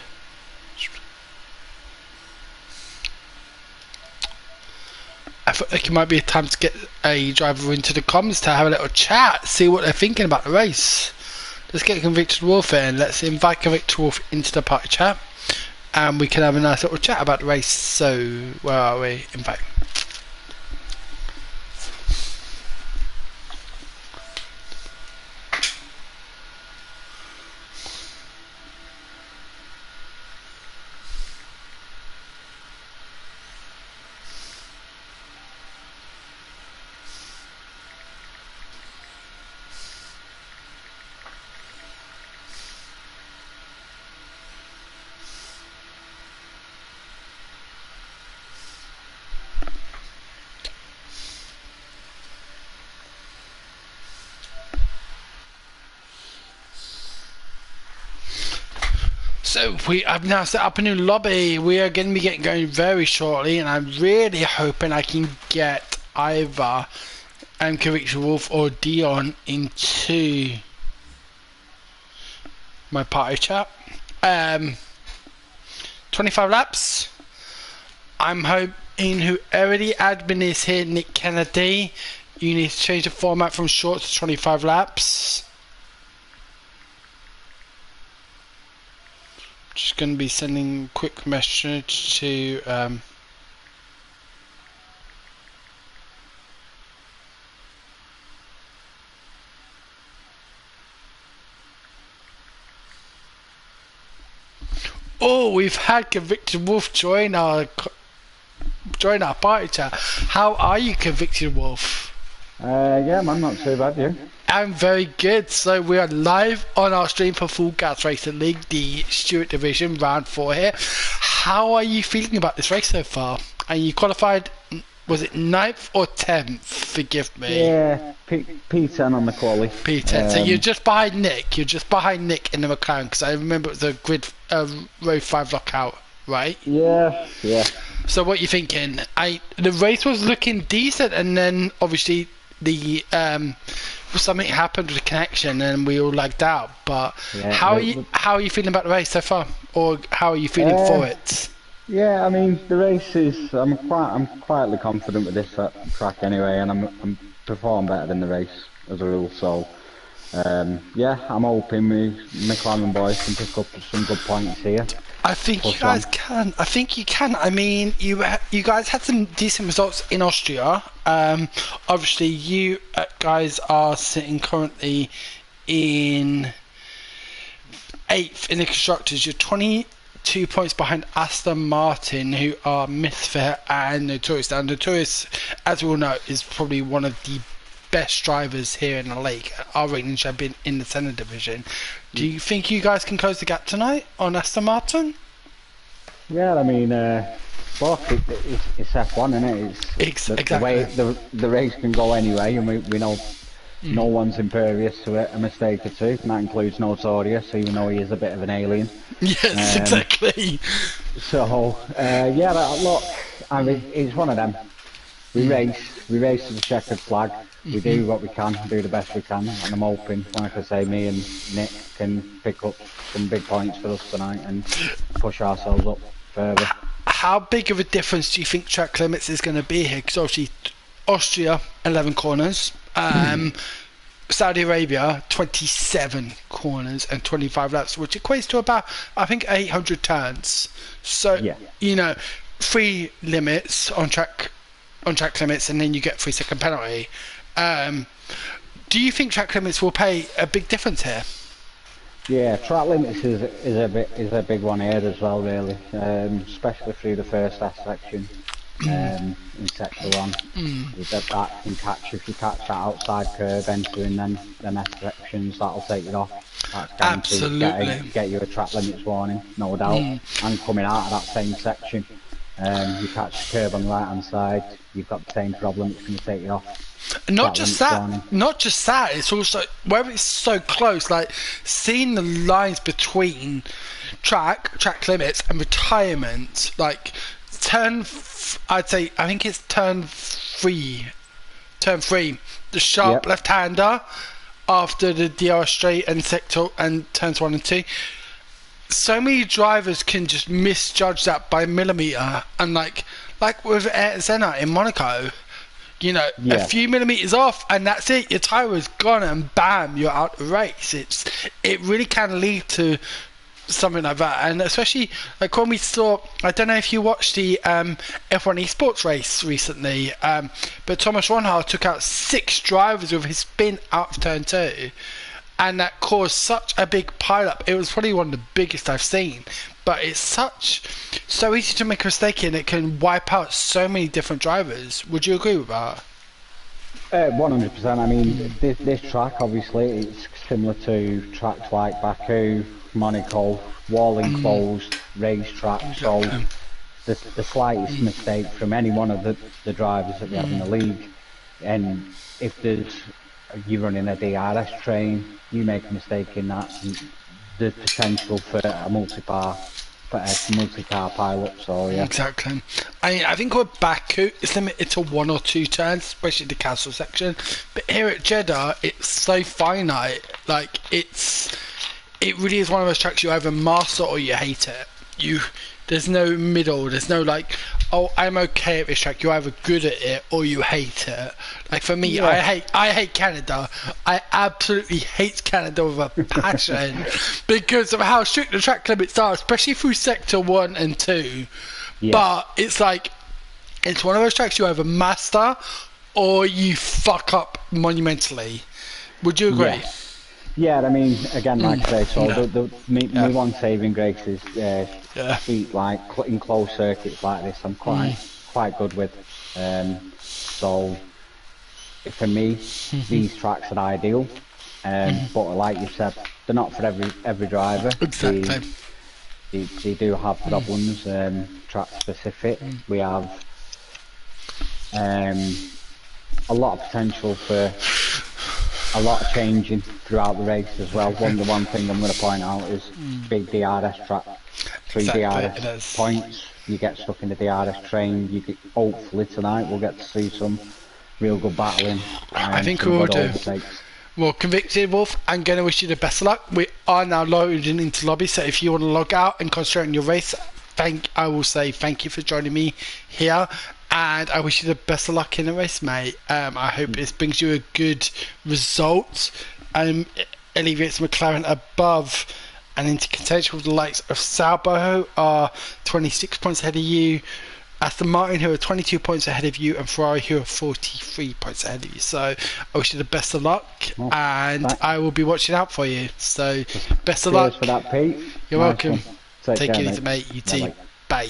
I feel like it might be a time to get a driver into the comms to have a little chat, see what they're thinking about the race. Let's get Convicted Wolf in. Let's invite Convicted Wolf into the party chat, and we can have a nice little chat about the race. So, where are we? Invite. So I've now set up a new lobby. We are going to be getting going very shortly, and I'm really hoping I can get either Convicted Wolf or Dion into my party chat. 25 laps. I'm hoping whoever the admin is here, Nick Kennedy, you need to change the format from short to 25 laps. Just going to be sending a quick message to oh, we've had Convicted Wolf join our party chat. How are you, Convicted Wolf? Yeah, man, not too bad, you? I'm very good. So we are live on our stream for Full Gas Racing League, the Stewart Division, round 4 here. How are you feeling about this race so far? And you qualified, was it 9th or 10th? Forgive me. Yeah, P10 on the quali. P10. So you're just behind Nick. You're just behind Nick in the McLaren, because I remember it was a grid row 5 lockout, right? Yeah. So what are you thinking? The race was looking decent, and then obviously the something happened with the connection and we all lagged out. But yeah, how are you feeling about the race so far, or how are you feeling for it? Yeah, I mean the race is. I'm quietly confident with this track anyway, and I'm performing better than the race as a rule. So yeah, I'm hoping McLaren boys can pick up some good points here. I think you guys can. I think you can. I mean, you guys had some decent results in Austria. Obviously, you guys are sitting currently in 8th in the constructors. You're 22 points behind Aston Martin, who are Misfit and Notorious. Now, Notorious, as we all know, is probably one of the best drivers here in the league, our reigning champion in the Senna division. Do you think you guys can close the gap tonight on Aston Martin? Yeah, I mean, both it's F1, isn't it? It's exactly. The way the race can go anyway, and we know no one's impervious to a mistake or two, and that includes Notorious, even though he is a bit of an alien. Yes, exactly. So, yeah, look, I mean, it's one of them. We race to the checkered flag. We do what we can, do the best we can, and I'm hoping, like I say, me and Nick can pick up some big points for us tonight and push ourselves up further. How big of a difference do you think track limits is going to be here? Because obviously Austria, 11 corners, Saudi Arabia, 27 corners and 25 laps, which equates to about, I think, 800 turns. So, yeah. You know, 3 limits on track limits, and then you get 3-second penalty. Do you think track limits will pay a big difference here? Yeah, track limits is a big one here as well, really, especially through the first S section in sector 1. That can catch, if you catch that outside curve entering then S sections, that'll take you off. That's guaranteed. Absolutely. Get you a track limits warning, no doubt. And coming out of that same section, you catch the curve on the right hand side, you've got the same problem, it's going to take you off. Not just that, it's also where it's so close, like seeing the lines between track limits and retirement, like I think it's turn 3, the sharp left-hander after the DR straight and sector and turns 1 and 2. So many drivers can just misjudge that by millimeter, and like like with Senna in Monaco. You know, a Yeah. few millimeters off, and that's it. Your tyre is gone, and bam, you're out the race. It really can lead to something like that, and especially like when we saw. I don't know if you watched the F1 esports race recently, but Thomas Ronhard took out 6 drivers with his spin out of turn 2. And that caused such a big pile-up. It was probably one of the biggest I've seen. But it's so easy to make a mistake in. It can wipe out so many different drivers. Would you agree with that? 100%. I mean, this track, obviously, it's similar to tracks like Baku, Monaco, wall enclosed racetrack. So the slightest mistake from any one of the drivers that we have in the league, and if you're running a DRS train, you make a mistake in that, and the potential for a multi-car pilot. So yeah. Exactly. I think with Baku, it's limited to 1 or 2 turns, especially the castle section. But here at Jeddah, it's so finite. Like it really is one of those tracks you either master or you hate it. There's no middle. There's no like, oh, I'm okay at this track. You're either good at it or you hate it. Like for me, Yeah. I hate Canada. I absolutely hate Canada with a passion because of how strict the track limits are, especially through sector 1 and 2. Yeah. But it's like, it's one of those tracks you either master or you fuck up monumentally. Would you agree? Yeah. Yeah, I mean, again, like I say, so Yeah. me one saving grace is Yeah. speed, like in closed circuits like this. I'm quite good with. So for me, these tracks are ideal. But like you said, they're not for every driver. Exactly. They do have problems. Track specific. We have a lot of potential for a lot of changing throughout the race as well. One thing I'm going to point out is big DRS track, 3 Exactly, DRS points. You get stuck in the DRS train. Hopefully tonight we'll get to see some real good battling. I think we will do. Well, Convicted Wolf, I'm going to wish you the best of luck. We are now loading into lobby, so if you want to log out and concentrate on your race, I will say thank you for joining me here. And I wish you the best of luck in the race, mate. I hope this brings you a good result. It alleviates McLaren above and into contention with the likes of Sauber, who are 26 points ahead of you, Aston Martin, who are 22 points ahead of you, and Ferrari, who are 43 points ahead of you. So I wish you the best of luck, and I will be watching out for you. So best of luck. Cheers for that, Pete. You're welcome. Take it care, easy, mate. You too. Bye-bye. Bye.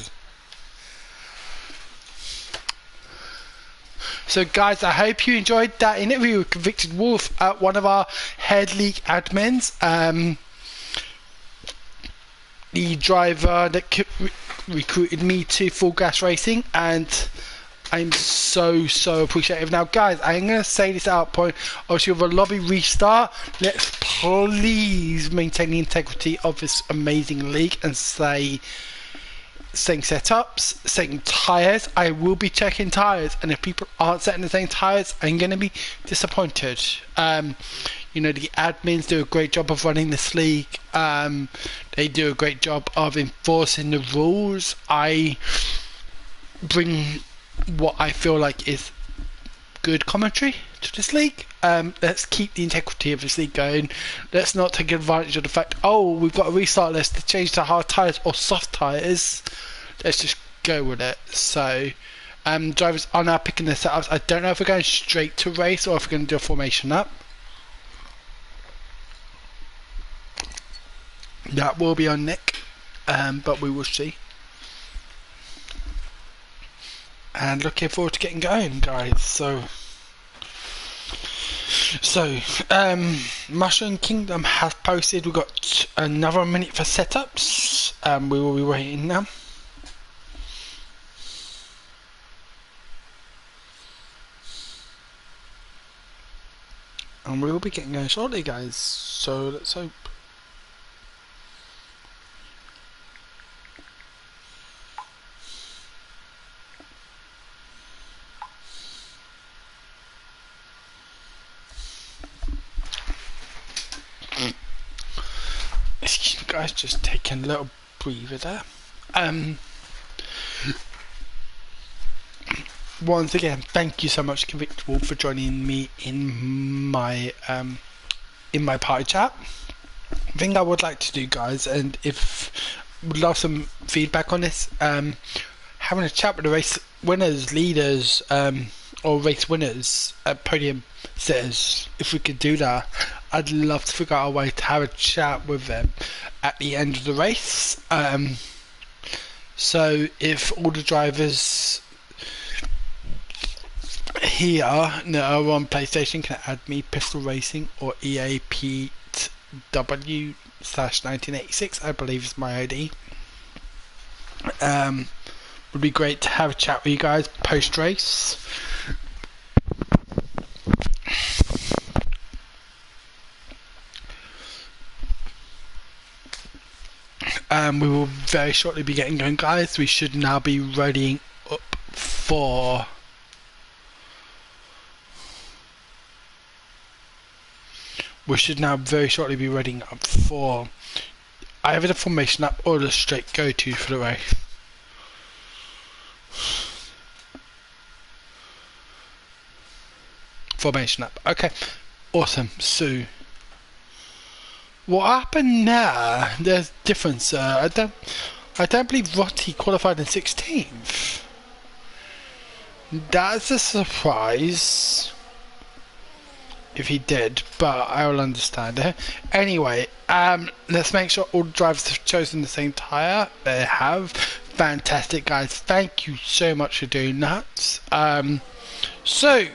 So guys, I hope you enjoyed that interview with Convicted Wolf, one of our head league admins, the driver that recruited me to Full Gas Racing, and I'm so appreciative. Now guys, I'm going to say this out point, obviously with a lobby restart, let's please maintain the integrity of this amazing league and saying setups, setting tyres. I will be checking tyres, and if people aren't setting the same tyres, I'm going to be disappointed. You know, the admins do a great job of running this league. They do a great job of enforcing the rules. I bring what I feel like is good commentary to this league. Let's keep the integrity of this league going. Let's not take advantage of the fact, oh, we've got a restart list to change to hard tyres or soft tyres. Let's just go with it. So drivers are now picking their setups. I don't know if we're going straight to race or if we're going to do a formation up. That will be on Nick, but we will see. And looking forward to getting going, guys. So Mushroom Kingdom has posted. We've got another minute for setups. We will be waiting now. And we will be getting going shortly, guys. So let's hope. Excuse me, guys, just taking a little breather there. once again, thank you so much, Convictable, for joining me in my party chat. Thing I would like to do, guys, and if would love some feedback on this, having a chat with the race winners, leaders, or race winners at podium sitters. If we could do that, I'd love to figure out a way to have a chat with them at the end of the race. So if all the drivers here that are on PlayStation can add me, Pistol Racing or EAPW/1986, I believe is my ID. Would be great to have a chat with you guys post race. We will very shortly be getting going, guys. We should now be readying up for very shortly be readying up for either the formation up or the straight go to for the race. Formation up. Okay, awesome. So what happened there? There's difference. I don't believe Rotti qualified in 16th. That's a surprise if he did, but I will understand it. Anyway, let's make sure all drivers have chosen the same tyre. They have. Fantastic, guys. Thank you so much for doing that. So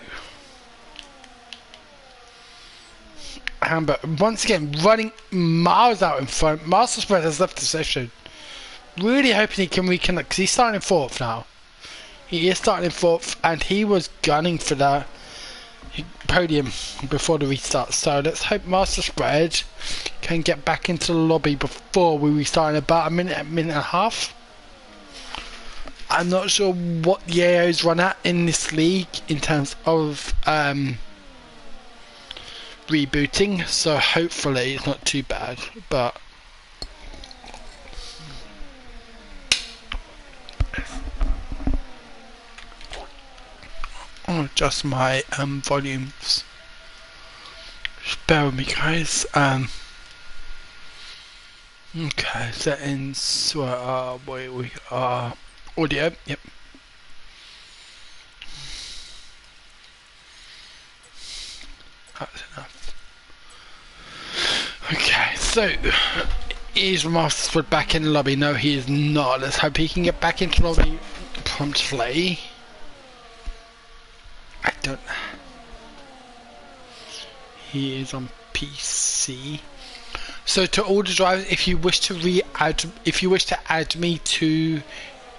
Amber, once again, running miles out in front. Master Spread has left the session. Really hoping he can reconnect, because he's starting in 4th now. He is starting in 4th, and he was gunning for that podium before the restart. So let's hope Master Spread can get back into the lobby before we restart in about a minute and a half. I'm not sure what the AO's run at in this league in terms of rebooting, so hopefully it's not too bad, but I'll adjust my volumes. Just bear with me, guys. Okay, settings, where we are, audio, yep. That's enough. Okay, so is Master Spread back in the lobby? No, he is not. Let's hope he can get back into the lobby promptly. I don't. He is on PC. So to all the drivers, if you wish to add me to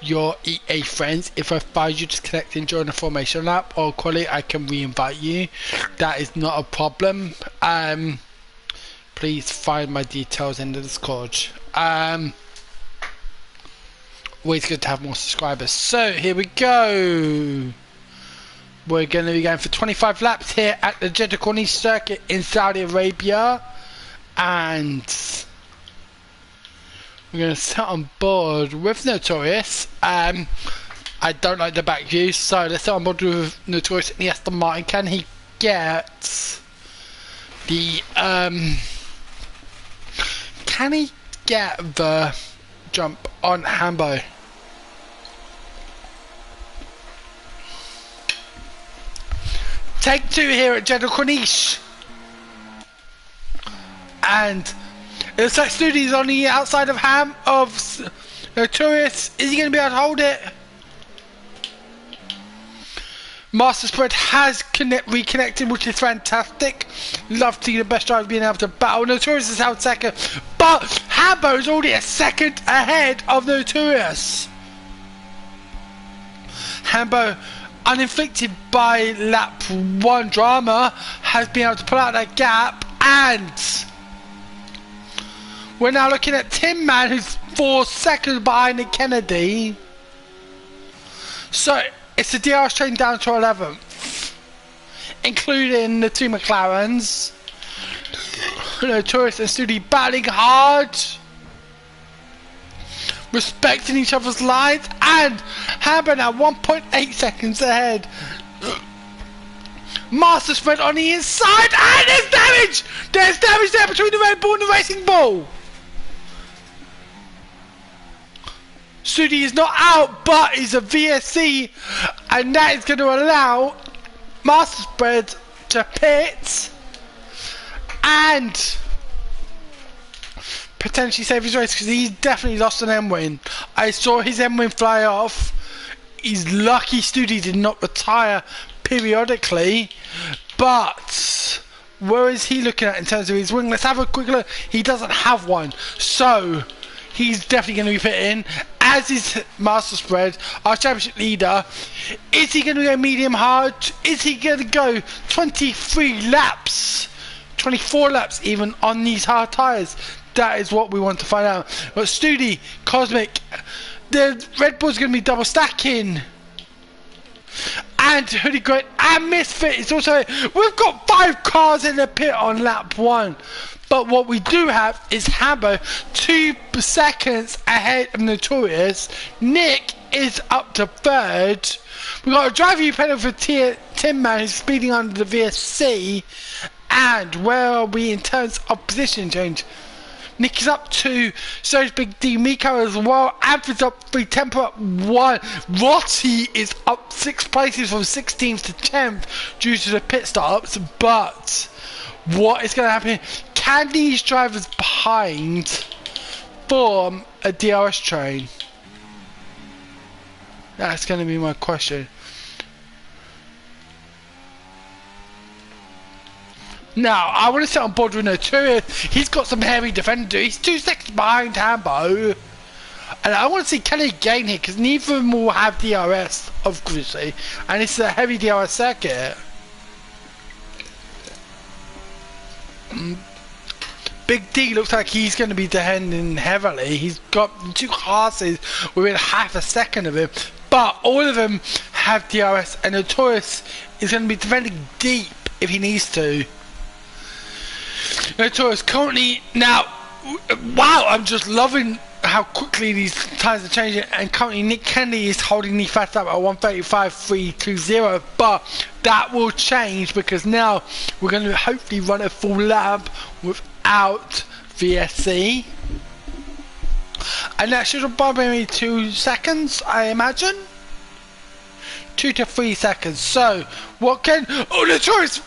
your EA friends, if I find you disconnecting during the formation lap or quality, I can re-invite you. That is not a problem. Please find my details in the Discord. Always good to have more subscribers. So here we go. We're going to be going for 25 laps here at the Jeddah Corniche circuit in Saudi Arabia, and we're going to sit on board with Notorious. I don't like the back view, so let's sit on board with Notorious in the Aston Martin. Can he get the jump on Hambo? Take 2 here at Jeddah Corniche, and it looks like Studi's on the outside of Notorious. Is he going to be able to hold it? Master Spread has reconnected, which is fantastic. Love to see the best driver being able to battle. Notorious is held second, but Hambo is already a second ahead of Notorious. Hambo, uninflicted by lap 1 drama, has been able to pull out that gap, and we're now looking at Tin Man, who's 4 seconds behind the Kennedy. So it's the DRS train down to 11th, including the 2 McLarens. Notorious and Studi battling hard. respecting each other's lines, and Hamber now 1.8 seconds ahead. Master spread on the inside, and there's damage! There's damage there between the Red Bull and the Racing Bull. Sudi is not out, but he's a VSC, and that is going to allow Master Spread to pit and potentially save his race, because he's definitely lost an M-win. I saw his M-win fly off. He's lucky Studi did not retire periodically, but where is he looking at in terms of his wing? Let's have a quick look. He doesn't have one, so he's definitely going to be pitting, as is Master Spread, our championship leader. Is he going to go medium hard? Is he going to go 23 laps, 24 laps even on these hard tyres? That is what we want to find out. But Studi, Cosmic, the Red Bull's going to be double stacking. And Hoodie Great and Misfit is also. We've got 5 cars in the pit on lap 1. But what we do have is Hambo 2 seconds ahead of Notorious. Nick is up to 3rd. We've got a driver you pedal for Tim Man who's speeding under the VSC. And where are we in terms of position change? Nick is up 2, so is Big D. Miko as well. Alfred's up 3, Temper up 1. Rossi is up 6 places from 16th to 10th due to the pit stops. But what is going to happen? Can these drivers behind form a DRS train? That's going to be my question. Now, I want to sit on board with Notorious. He's got some heavy defender. He's 2 seconds behind Hambo. And I want to see can he gain here, because neither of them will have DRS, obviously. And it's a heavy DRS circuit. Big D looks like he's going to be defending heavily. He's got 2 classes within half a second of him. But all of them have DRS. And Notorious is going to be defending deep if he needs to. Notorious currently now, wow, I'm just loving how quickly these tyres are changing, and currently Nick Kennedy is holding the fast up at 1:35.320, but that will change because now we're going to hopefully run a full lap without VSC, and that should have bought maybe 2 seconds, I imagine. 2 to 3 seconds. So what can Notorious,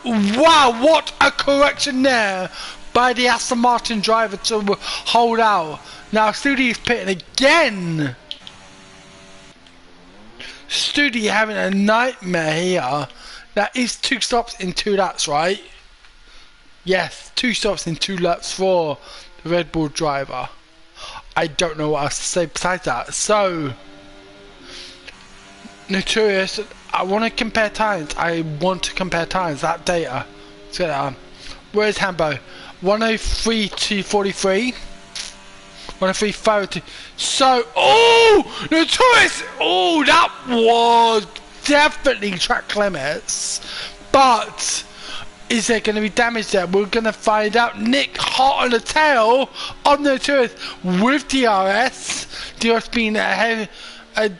wow, what a correction there by the Aston Martin driver to hold out. Now Studi is pitting again. Studi having a nightmare here. That is 2 stops in 2 laps, right? Yes, 2 stops in 2 laps for the Red Bull driver. I don't know what else to say besides that. So Notorious, I want to compare times. That data. So, where's Hambo? 103 to 43. 103.52. So, oh, Notorious. Oh, that was definitely track limits. But is there going to be damage there? We're going to find out. Nick hot on the tail of Notorious with DRS. DRS being a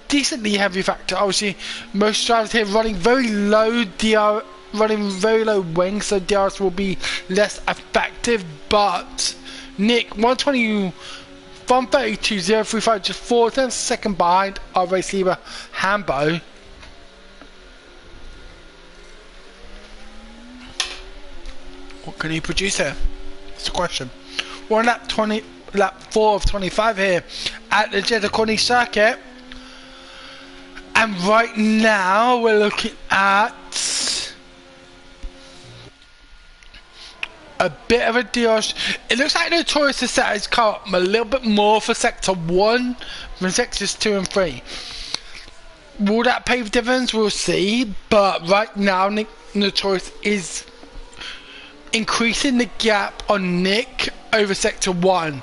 decently heavy factor. Obviously, most drivers here running very low wings, so DRS will be less effective. But Nick 120 from 32.035, just 4 tenths a second behind our race leader Hambo. What can he produce here? That's the question. We're on lap 4 of 25 here at the Jeddah Corniche circuit. And right now we're looking at a bit of a DRS. It looks like Notorious has set his car up a little bit more for sector 1 than sectors 2 and 3. Will that pay the dividends? We'll see. But right now Notorious is increasing the gap on Nick over sector 1.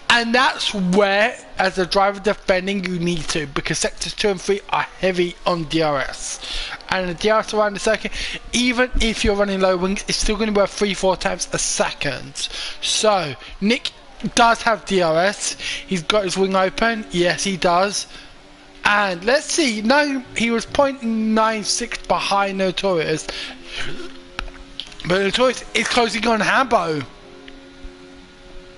And that's where, as a driver defending, you need to, because sectors 2 and 3 are heavy on DRS. And the DRS around the circuit, even if you're running low wings, it's still going to be worth 3-4 times a second. So, Nick does have DRS. He's got his wing open. Yes, he does. And let's see. No, he was 0.96 behind Notorious. But Notorious is closing on Hambo.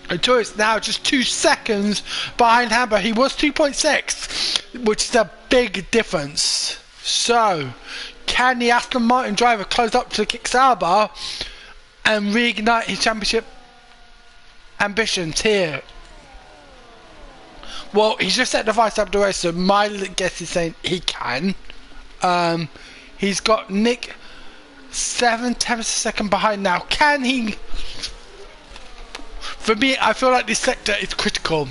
Notorious now just 2 seconds behind Hambo. He was 2.6, which is a big difference. So, can the Aston Martin driver close up to the Kicksauber and reignite his championship ambitions here? Well, he's just set the vice up the race, so my guess is saying he can. He's got Nick 7/10 of a second behind now. Can he? For me, I feel like this sector is critical.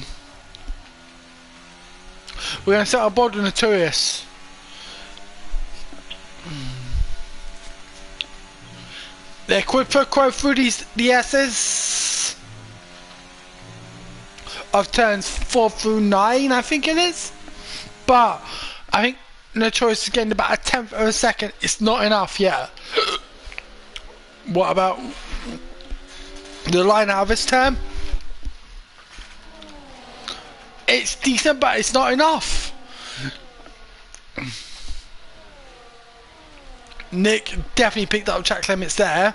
We're going to set our board with Notorious. They're quid pro quo through the S's of turns 4 through 9, I think it is. But I think Notorious is getting about 1/10 of a second. It's not enough yet. What about the line out of this turn? It's decent, but it's not enough. Nick definitely picked up track limits there,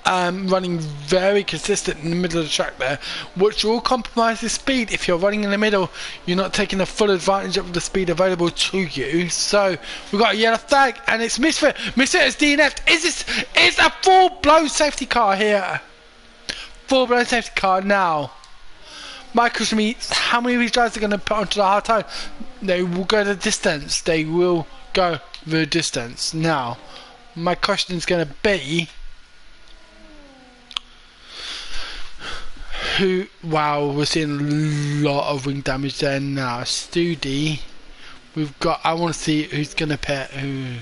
running very consistent in the middle of the track there, which will compromise the speed. If you're running in the middle, you're not taking the full advantage of the speed available to you. So we've got a yellow flag, and it's Misfit. Misfit is DNF'd. Is a full-blown safety car here? Full-blown safety car now. My question is, how many of these drivers are going to put onto the hard time? They will go the distance. They will go the distance. Now, my question is going to be, who? Wow, we're seeing a lot of wing damage there now. Studi, we've got. I want to see who's going to pit who.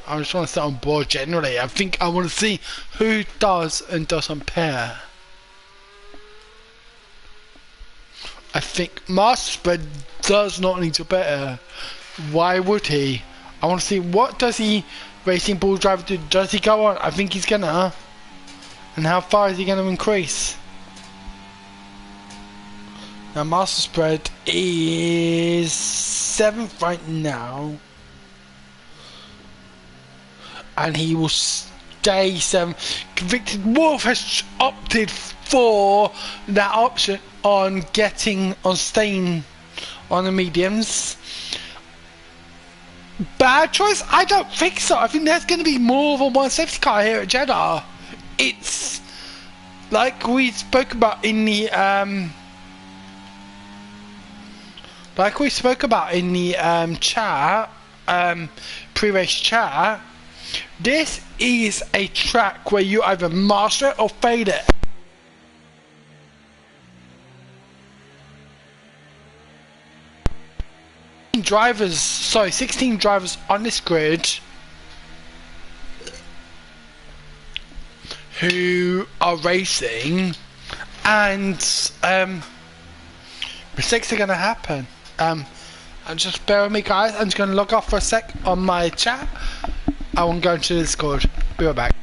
I just want to sit on board generally. I think I want to see who does and doesn't pair. I think Master Spread does not need to better. Why would he? I want to see, what does he Racing Bull driver do? Does he go on? I think he's gonna. And how far is he gonna increase? Now Master Spread is 7th right now. And he will stay 7th. Convicted Wolf has opted for that option on staying on the mediums. Bad choice? I don't think so. I think there's going to be more than one safety car here at Jeddah. It's like we spoke about in the chat, pre-race chat. This is a track where you either master it or fade it. Drivers, sorry, 16 drivers on this grid who are racing, and mistakes are going to happen. And just bear with me, guys. I'm just going to log off for a sec on my chat. I won't go into the Discord. Be right back.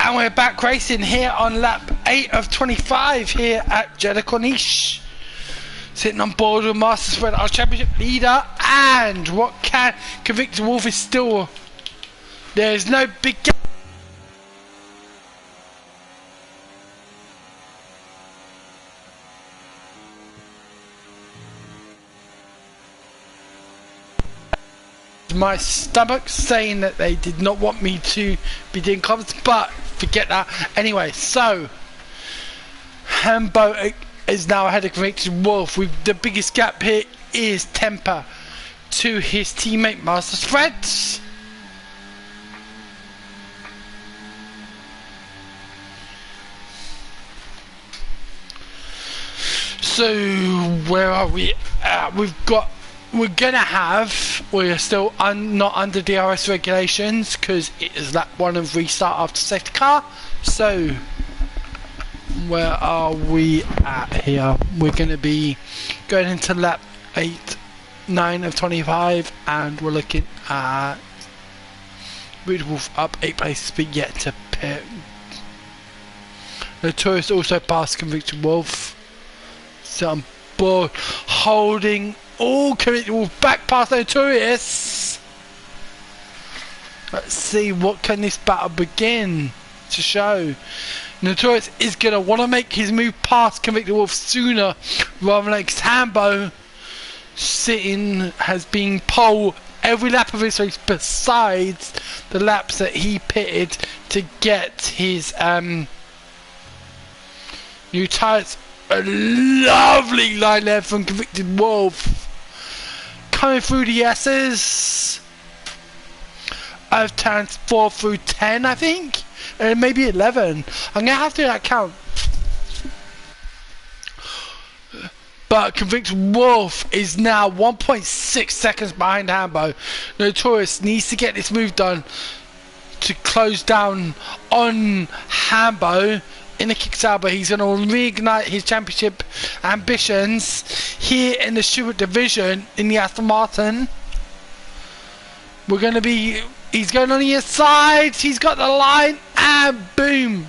And we're back racing here on lap 8 of 25 here at Jeddah Corniche. Sitting on board with Master Spread, our championship leader, and what can convict Wolf is still. There's no big gap. My stomach saying that they did not want me to be doing comments, but forget that. Anyway, so Hambo is now ahead of Convicted Wolf. With the biggest gap here is Temper to his teammate Master Spreads. So where are we? We're still not under DRS regulations because it is lap 1 of restart after safety car. So where are we at here? We're going to be going into lap 9 of 25, and we're looking at Convicted Wolf up 8 places but yet to pit. The tourist also passed Convicted Wolf. So on board holding all Convicted Wolf back past Notorious. Let's see what can this battle begin to show. Notorious is going to want to make his move past Convicted Wolf sooner rather than like Hambo sitting has been pole every lap of his race besides the laps that he pitted to get his new tyres. A lovely line there from Convicted Wolf. Coming through the S's of turns 4 through 10, I think, and maybe 11. I'm gonna have to do that count. But Convicted Wolf is now 1.6 seconds behind Hambo. Notorious needs to get this move done to close down on Hambo in the kickstart, but he's going to reignite his championship ambitions here in the Stewart division in the Aston Martin. We're going to be, he's going on the inside, he's got the line, and boom.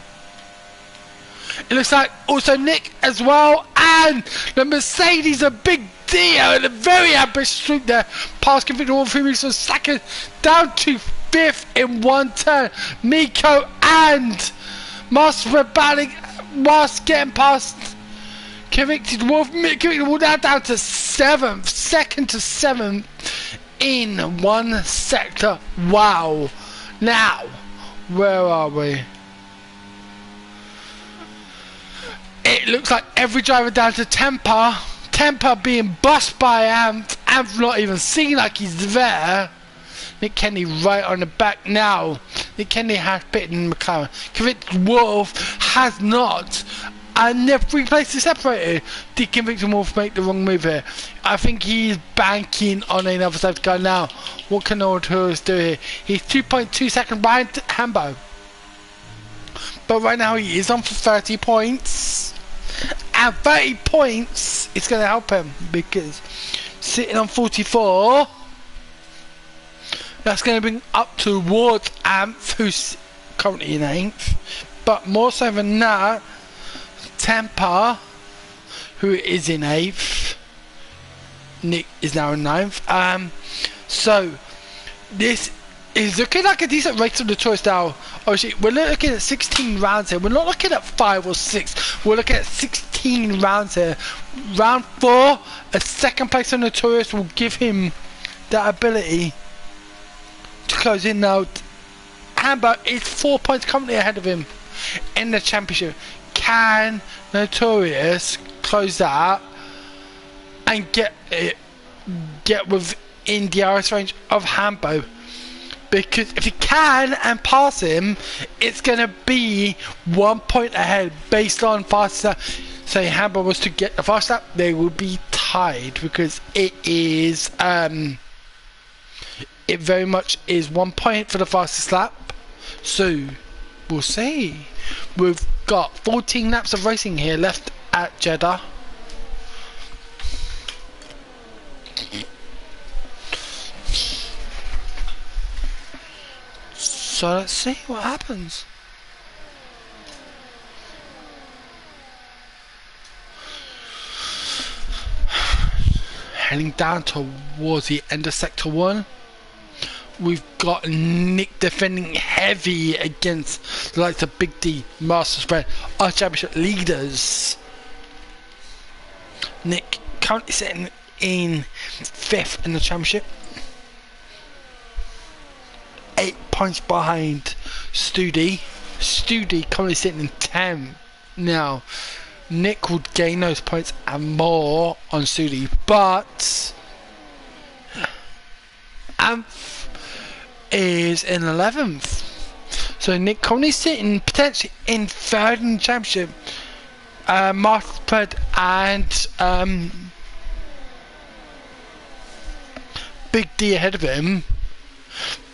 It looks like also Nick as well, and the Mercedes, a big deal, and a very ambitious streak there. Past Convicted Wolf, 3 minutes from second, down to 5th in one turn. Miko and Master Spread battling whilst getting past Convicted Wolf. Convicted Wolf now down to 7th, second to 7th in one sector. Wow. Now, where are we? It looks like every driver down to Temper. Temper being bussed by Amp. Amp not even seeing like he's there. Nick Kennedy right on the back now. Nick Kennedy has pitted in McLaren. Convicted Wolf has not. And they're 3 places separated. Did Convicted Wolf make the wrong move here? I think he's banking on another safety car now. What can Notorious do here? He's 2.2 seconds behind Hambo. But right now he is on for 30 points. And 30 points is going to help him because sitting on 44. That's going to bring up towards Amp, who's currently in 8th. But more so than that, Temper, who is in 8th. Nick is now in 9th. So, this is looking like a decent race on the choice now. Obviously, we're looking at 16 rounds here. We're not looking at 5 or 6. We're looking at 16 rounds here. Round 4, a second place on the Notorious will give him that ability to close in now. Hambo is 4 points currently ahead of him in the championship. Can Notorious close that and get within the DRS range of Hambo? Because if he can and pass him, it's going to be 1 point ahead based on faster. Say Hambo was to get the fast lap, they will be tied because it is it very much is 1 point for the fastest lap. So we'll see. We've got 14 laps of racing here left at Jeddah. So let's see what happens. heading down towards the end of Sector 1. We've got Nick defending heavy against the likes of Big D, Master Spread, our championship leaders. Nick currently sitting in 5th in the championship. 8 points behind Studi. Studi currently sitting in 10th. Now, Nick would gain those points and more on Studi, but Amph is in 11th. So Nick currently sitting potentially in 3rd in the championship. Master and Big D ahead of him.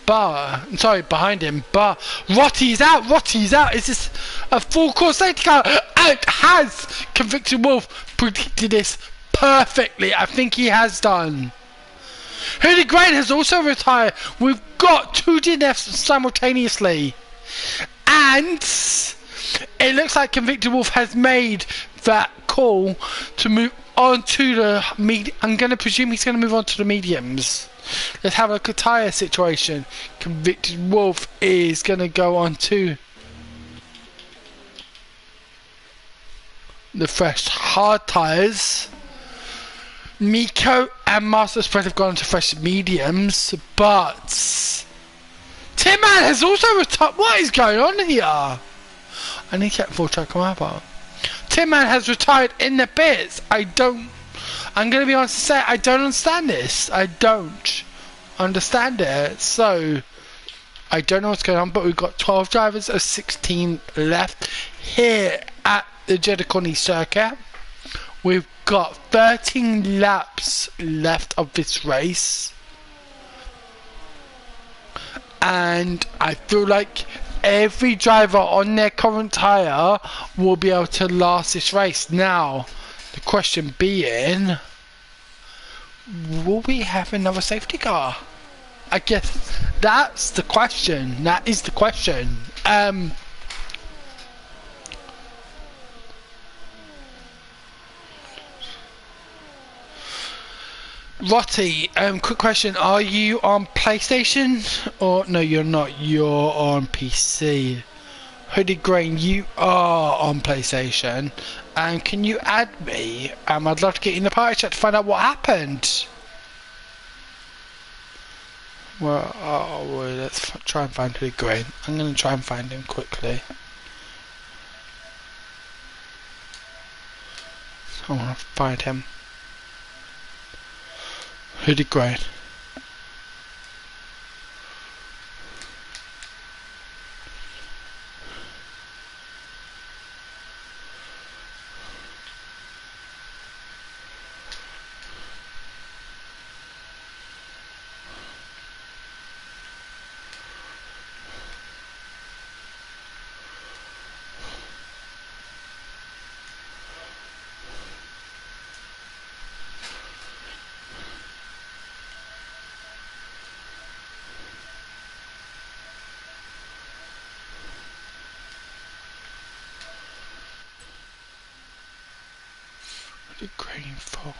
Behind him. But Rotti's out. Is this a full course safety car? Out has Convicted Wolf predicted this perfectly. I think he has done. Hoodie Grain has also retired. We've got 2 DNFs simultaneously. And it looks like Convicted Wolf has made that call to move on to the I'm going to presume he's going to move on to the mediums. Let's have a look at tyre situation. Convicted Wolf is going to go on to the fresh hard tyres. Miko and Master Spread have gone to fresh mediums, but Tin Man has also retired. What is going on here? I need to get full track on my part. Tin Man has retired in the pits. I'm going to be honest to say, I don't understand this. I don't understand it. So, I don't know what's going on, but we've got 12 drivers of 16 left here at the Jeddah circuit. We've got 13 laps left of this race. And I feel like every driver on their current tyre will be able to last this race. Now, the question being, will we have another safety car? I guess that's the question. That is the question. Rotti, quick question. Are you on PlayStation? Or no, you're not. You're on PC. Hooded Grain, you are on PlayStation. Can you add me? I'd love to get you in the party chat to find out what happened. Well, let's try and find Hooded Grain. I'm going to try and find him quickly. I want to find him. Hooded Grain. Hooded Grain for.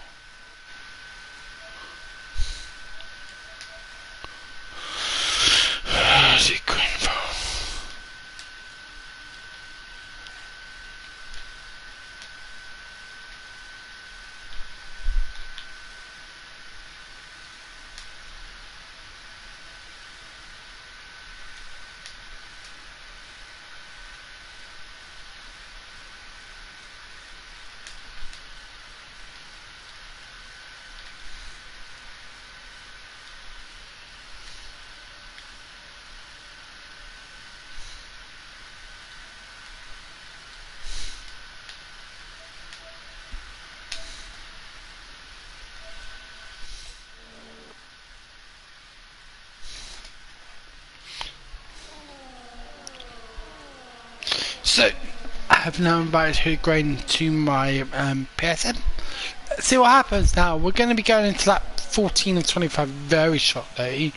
Hooded Grain for. So, I have now invited Hooded Grain to my PSN. Let's see what happens now. We're going to be going into lap 14 and 25 very shortly.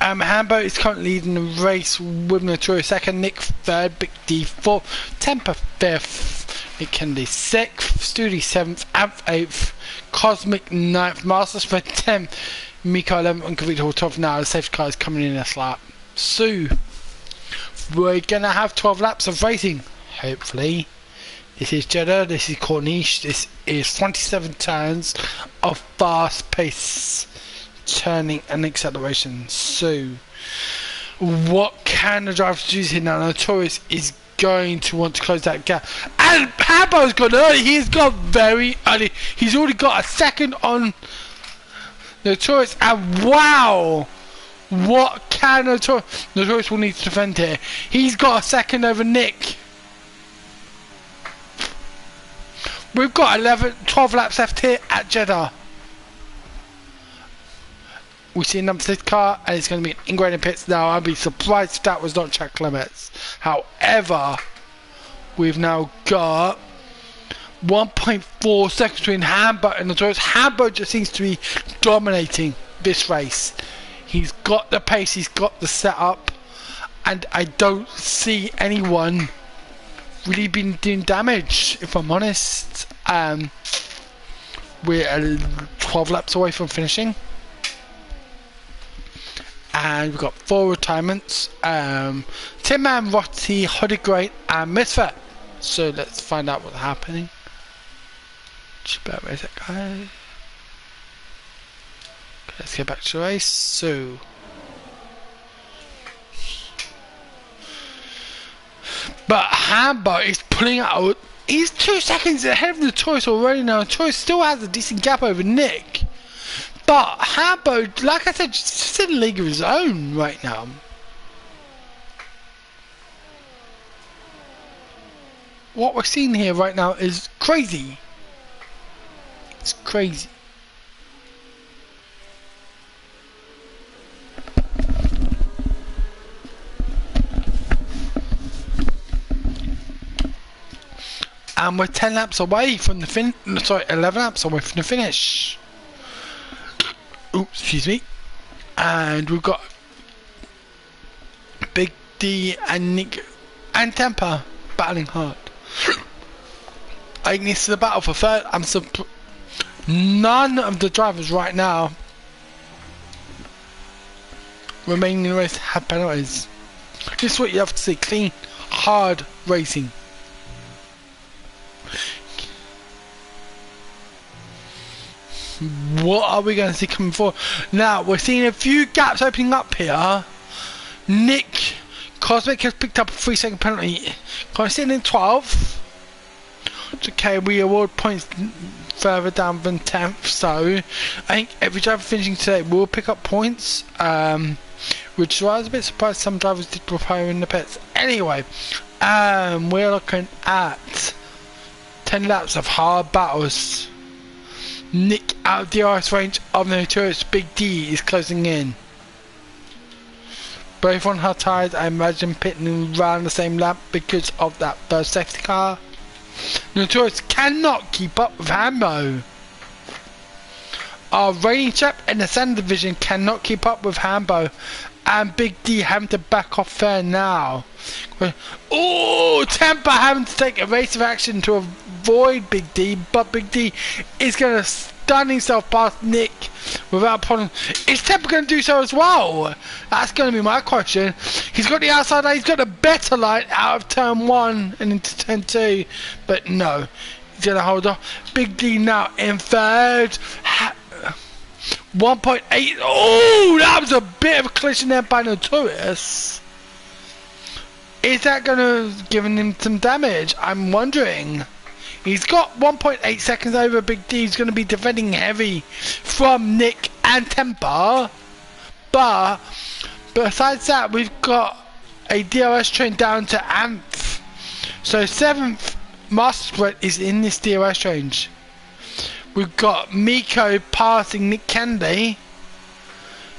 Hambo is currently leading the race with Notorious second, Nick third, Big D fourth, Temper fifth, Nick Kennedy 6th, Stewart 7th, Amp 8th, Cosmic 9th, Master Spread 10th, Miko 11th, and Victor 12th. Now the safety car is coming in this lap. So we're gonna have 12 laps of racing, hopefully. This is Jeddah, this is Corniche, this is 27 turns of fast pace turning and acceleration. So what can the driver do here now? Notorious is going to want to close that gap, and Hambo's gone early. He's gone very early. He's already got a second on Notorious, and wow, what can Notorious will need to defend here. He's got a second over Nick. We've got 12 laps left here at Jeddah. We see a number 6 car, and it's going to be an ingrained in pits now. I'd be surprised if that was not track limits. However, we've now got 1.4 seconds between Hambo and Notorious. Hambo just seems to be dominating this race. He's got the pace, he's got the setup, and I don't see anyone really been doing damage, if I'm honest. We're 12 laps away from finishing. And we've got 4 retirements. Tin Man, Rotti, Hoddy Great, and Misfit. So let's find out what's happening. Just bear with it, guys. Okay, let's get back to the race. So but Hambo is pulling out. He's 2 seconds ahead of Notorious already now. Notorious still has a decent gap over Nick. But Hambo, like I said, just in a league of his own right now. What we're seeing here right now is crazy. It's crazy. And we're 10 laps away from the 11 laps away from the finish. Oops, excuse me. And we've got Big D and Nick and Temper battling hard. I think this is a battle for third. None of the drivers right now remaining in the race have penalties. This is what you have to see: clean, hard racing. What are we going to see coming forward? Now, we're seeing a few gaps opening up here. Nick Cosmic has picked up a 3-second penalty. Sitting in 12th. Okay, we award points further down than 10th. So, I think every driver finishing today will pick up points. Which I was a bit surprised some drivers did prepare in the pits. Anyway, we're looking at 10 laps of hard battles. Nick out of the DRS range of the Notorious. Big D is closing in. Both on hard tyres, I imagine pitting around the same lap because of that first safety car. Notorious cannot keep up with Hambo. Our reigning champ in the Sand Division cannot keep up with Hambo. And Big D having to back off there now. Oh, Temper having to take evasive action to avoid Big D, but Big D is going to stun himself past Nick without a problem. Is Temper going to do so as well? That's going to be my question. He's got the outside line, he's got a better line out of turn 1 and into turn 2, but no, he's going to hold off. Big D now in third. 1.8. Oh, that was a bit of a collision there by Notorious. Is that going to give him some damage? I'm wondering. He's got 1.8 seconds over Big D. He's going to be defending heavy from Nick and Temper. But besides that, we've got a DRS train down to Amph. So 7th Master Spread is in this DRS range. We've got Miko passing Nick Kennedy.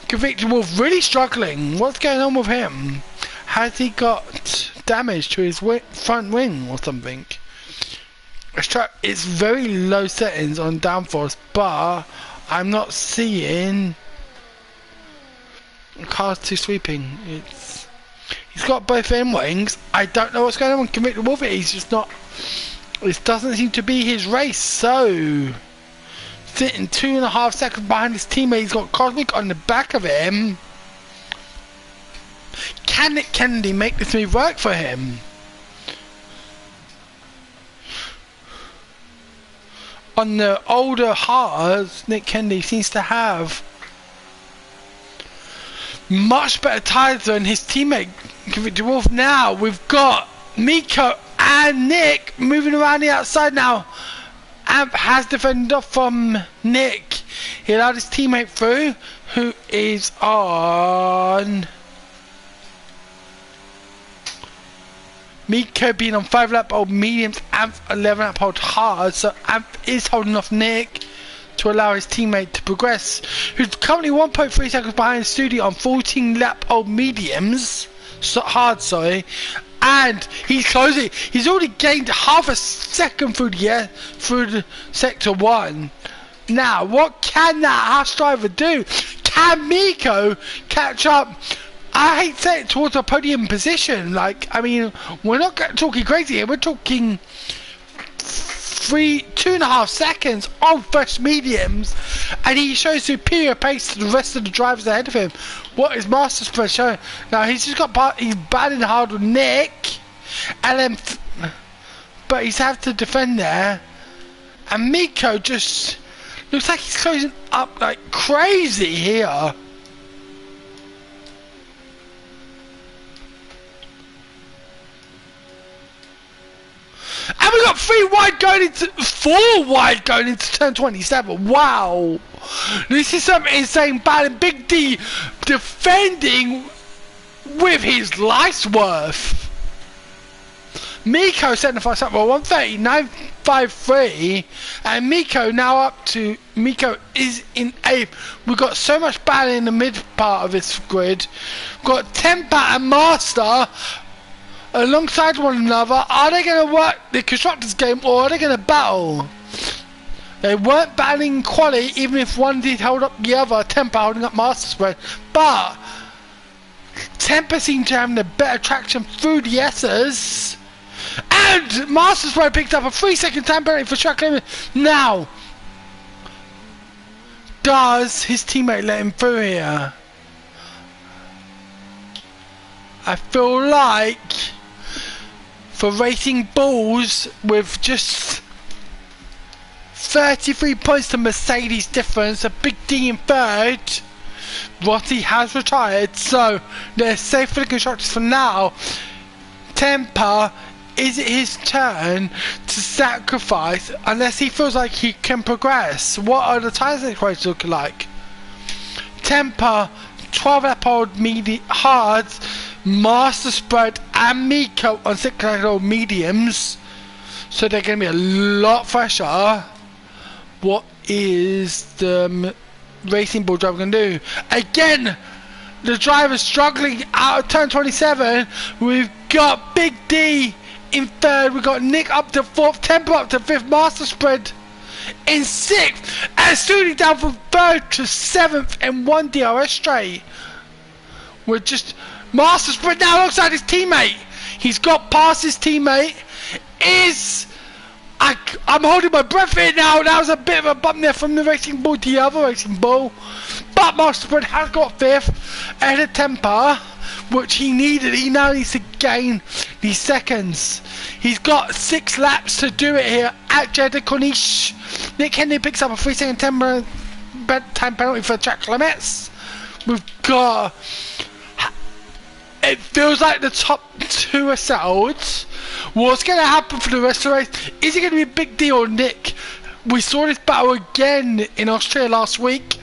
Convicted Wolf really struggling. What's going on with him? Has he got damage to his front wing or something? It's very low settings on downforce, but I'm not seeing cars too sweeping. He's got both end wings. I don't know what's going on with Convicted Wolf. He's just not This doesn't seem to be his race, so sitting 2.5 seconds behind his teammate. He's got Cosmic on the back of him. Can Nick Kennedy make this move work for him? On the older hards, Nick Kennedy seems to have much better tyres than his teammate Victor Wolf. Now we've got Miko and Nick moving around the outside now. Amp has defended off from Nick. He allowed his teammate through, who is on Miko being on 5 lap old mediums, Amp 11 lap old hard, so Amp is holding off Nick to allow his teammate to progress, who's currently 1.3 seconds behind Stewart on 14 lap old mediums, hard, sorry, and he's closing. He's already gained half a second through the sector 1. Now, what can that Haas driver do? Can Miko catch up? I hate to say it, towards a podium position. Like, I mean, we're not talking crazy here. We're talking 2.5 seconds on first mediums, and he shows superior pace to the rest of the drivers ahead of him. What is Master Spread showing? Now he's just got he's battling hard with Nick, and then but he's had to defend there, and Miko just looks like he's closing up like crazy here. And we got 4 wide going into turn 27. Wow, this is something insane. Battling Big D, defending with his life's worth. Miko setting the first up for 1:39.53, and Miko now up to is in 8th. We've got so much battle in the mid part of this grid. We've got Temper and Master alongside one another. Are they going to work the constructors game, or are they going to battle? They weren't battling quality, even if one did hold up the other. Temper holding up Master Spread, but Temper seemed to have the better traction through the S's, and Master Spread picked up a 3-second time penalty for track limit. Now, does his teammate let him through here? I feel like for Racing Bulls, with just 33 points to Mercedes difference, a Big D in 3rd, Rossi has retired, so they're safe for the constructors for now. Temper, is it his turn to sacrifice unless he feels like he can progress? What are the tyres equations looking like? Temper, 12 lap old hards, Master Spread and Miko on 6 lap old mediums, so they're going to be a lot fresher. What is the Racing Bull driver going to do? Again, the driver's struggling out of turn 27. We've got Big D in 3rd. We've got Nick up to 4th, Temper up to 5th, Master Spread in 6th, and Stewart down from 3rd to 7th in 1 DRS straight. We're just Master Spread now alongside his teammate. He's got past his teammate. I'm holding my breath here now. That was a bit of a bump there from the Racing Bull to the other Racing Bull. But Master Spread has got 5th ahead of Temper, which he needed. He now needs to gain these seconds. He's got 6 laps to do it here at Jeddah Corniche. Nick Kennedy picks up a 3-second time penalty for track limits. We've got... It feels like the top 2 are settled. What's going to happen for the rest of the race? Is it going to be a Big D or Nick? We saw this battle again in Australia last week.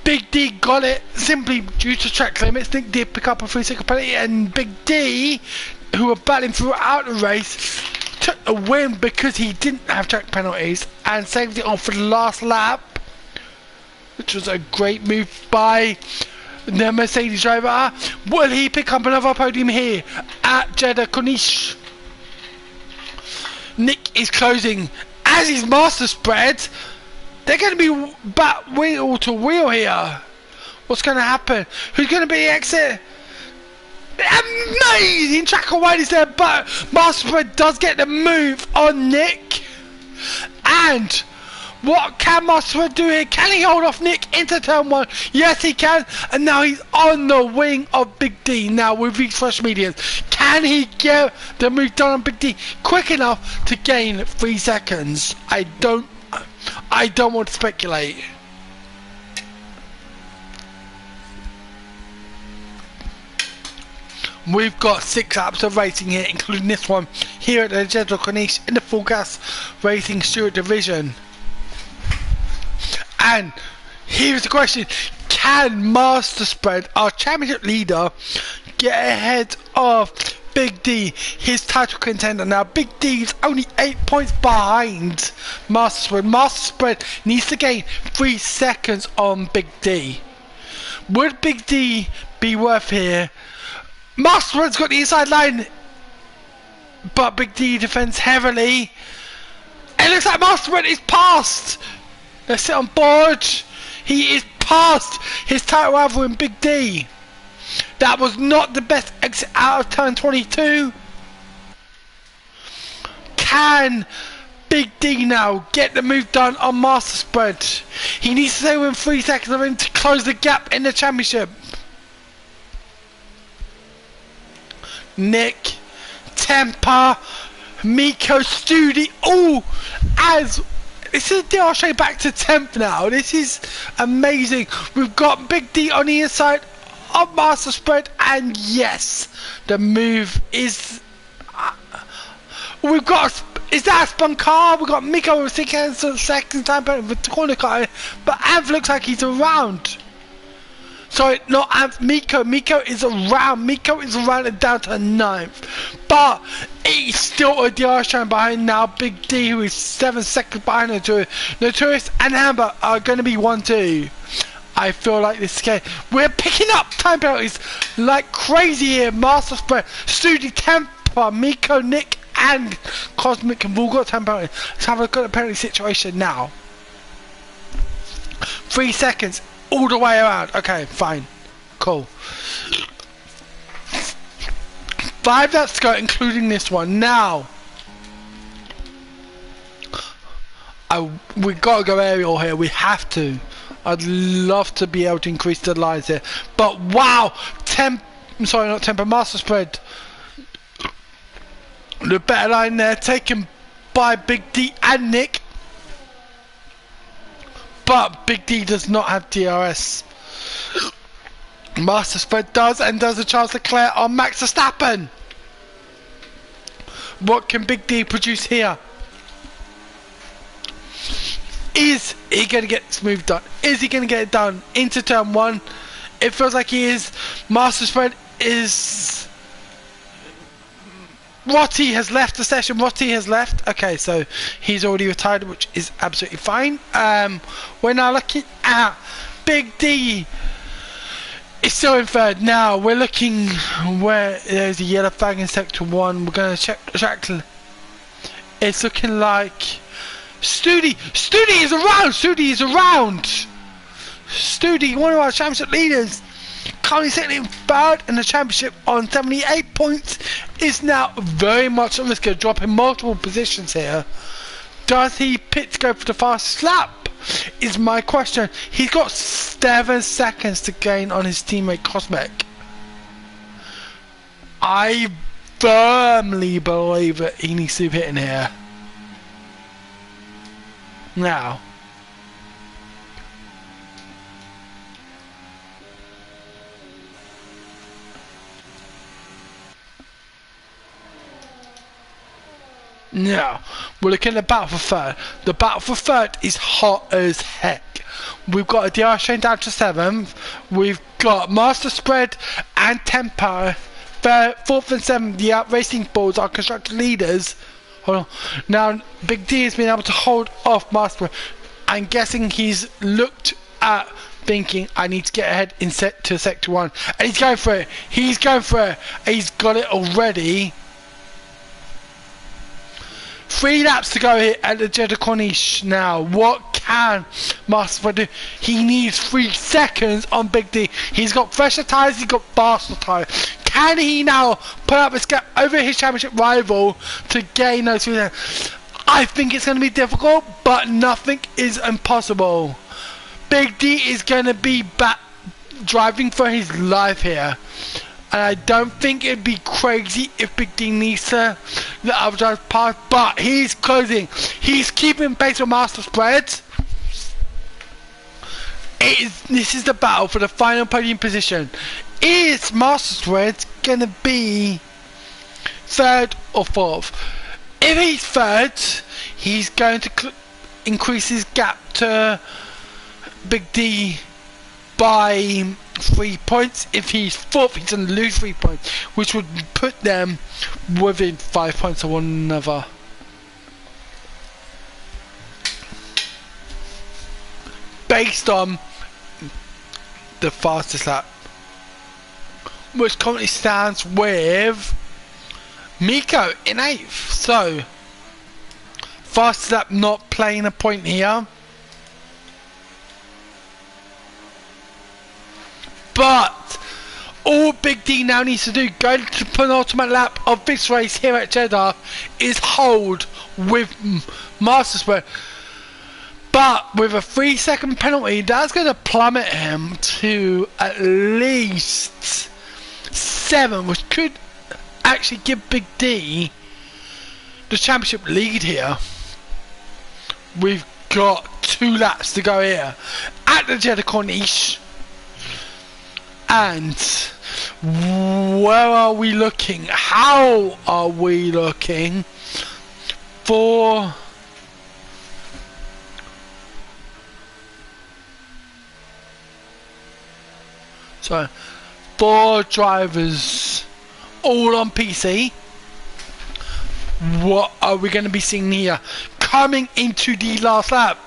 Big D got it simply due to track limits. Nick did pick up a 3-second penalty, and Big D, who were battling throughout the race, took the win because he didn't have track penalties and saved it on for the last lap, which was a great move by the Mercedes driver. Will he pick up another podium here at Jeddah Corniche? Nick is closing, as is Master Spread. They're going to be back wheel to wheel here. What's going to happen? Who's going to be the exit? Amazing track awareness there, but Master Spread does get the move on Nick. And what can Master Spread do here? Can he hold off Nick into turn 1? Yes, he can. And now he's on the wing of Big D. Now with these fresh mediums, can he get the move done on Big D quick enough to gain 3 seconds? I don't want to speculate. We've got 6 laps of racing here, including this one here at the Jeddah Corniche in the full gas racing Stewart division. And here's the question: can Master Spread, our championship leader, get ahead of Big D, his title contender? Now Big D is only 8 points behind Master Spread. Master Spread needs to gain 3 seconds on Big D. Would Big D be worth here? Master Spread's got the inside line, but Big D defends heavily. It looks like Master Spread is past. Let's sit on board. He is past his title rival in Big D. That was not the best exit out of turn 22. Can Big D now get the move done on Master Spread? He needs to stay within 3 seconds of him to close the gap in the championship. Nick, Temper, Miko, Studi, all as this is DRJ back to 10th now. This is amazing. We've got Big D on the inside of Master Spread, and yes, the move is. We've got. Is that a spun car? We've got Miko with 6 second time with the corner car, but Av looks like he's around. Sorry, not Av, Miko. Miko is around. Miko is around and down to 9th. But it's still a DRJ behind now. Big D, who is 7 seconds behind Notorious and Amber, are going to be 1-2. I feel like this game. We're picking up time penalties like crazy here. Master Spread, Studi, Temper, Miko, Nick, and Cosmic have all got time penalties. Let's have a look at the penalty situation now. 3 seconds. All the way around. Okay, fine. Cool. 5 laps to go, including this one. Now, we got to go aerial here. We have to. I'd love to be able to increase the lines here. But wow! I'm sorry, not Temper. Master Spread. The better line there, taken by Big D and Nick. But Big D does not have DRS. Master Spread does, and does a Charles Leclerc on Max Verstappen. What can Big D produce here? Is he going to get this move done? Is he going to get it done into turn 1? It feels like he is. Master Spread is. Rotti has left the session. Rotti has left. Okay, so he's already retired, which is absolutely fine. We're now looking at Big D. It's still in 3rd. Now we're looking where there's a yellow flag in sector 1. We're going to check. It's looking like Studi. Studi is around. Studi is around. Studi, one of our championship leaders, currently sitting in 3rd in the championship on 78 points, is now very much at risk of dropping multiple positions here. Does he pit to go for the fastest lap? Is my question. He's got 7 seconds to gain on his teammate Cosmic. I firmly believe that he needs to be hitting here. Now. Now, we're looking at the battle for 3rd. The battle for 3rd is hot as heck. We've got a DR Shane down to 7th. We've got Master Spread and Tempo. 4th and 7th, the Out Racing Balls, our constructor leaders. Hold on. Now, Big D has been able to hold off Master Spread. I'm guessing he's looked at thinking, I need to get ahead in to sector 1. And he's going for it. He's going for it. He's got it already. 3 laps to go here at the Jeddah Corniche now. What can Master Spread do? He needs 3 seconds on Big D. He's got fresher tyres, he's got faster tyres. Can he now put up a gap over his championship rival to gain those 3 seconds? I think it's going to be difficult, but nothing is impossible. Big D is going to be back driving for his life here. And I don't think it'd be crazy if Big D needs to let other drivers pass, but he's closing. He's keeping pace with Master Spread. This is the battle for the final podium position. Is Master Spread going to be 3rd or 4th? If he's 3rd, he's going to increase his gap to Big D by 3 points. If he's 4th, he's going to lose 3 points, which would put them within 5 points of one another. Based on the fastest lap, which currently stands with Miko in 8th. So fastest lap not playing a point here. But all Big D now needs to do, going to the penultimate lap of this race here at Jeddah, is hold with Master Spread. But with a 3-second penalty, that's going to plummet him to at least 7, which could actually give Big D the championship lead here. We've got 2 laps to go here at the Jeddah Corniche. And where are we looking? How are we looking for So, 4 drivers all on PC. What are we going to be seeing here coming into the last lap?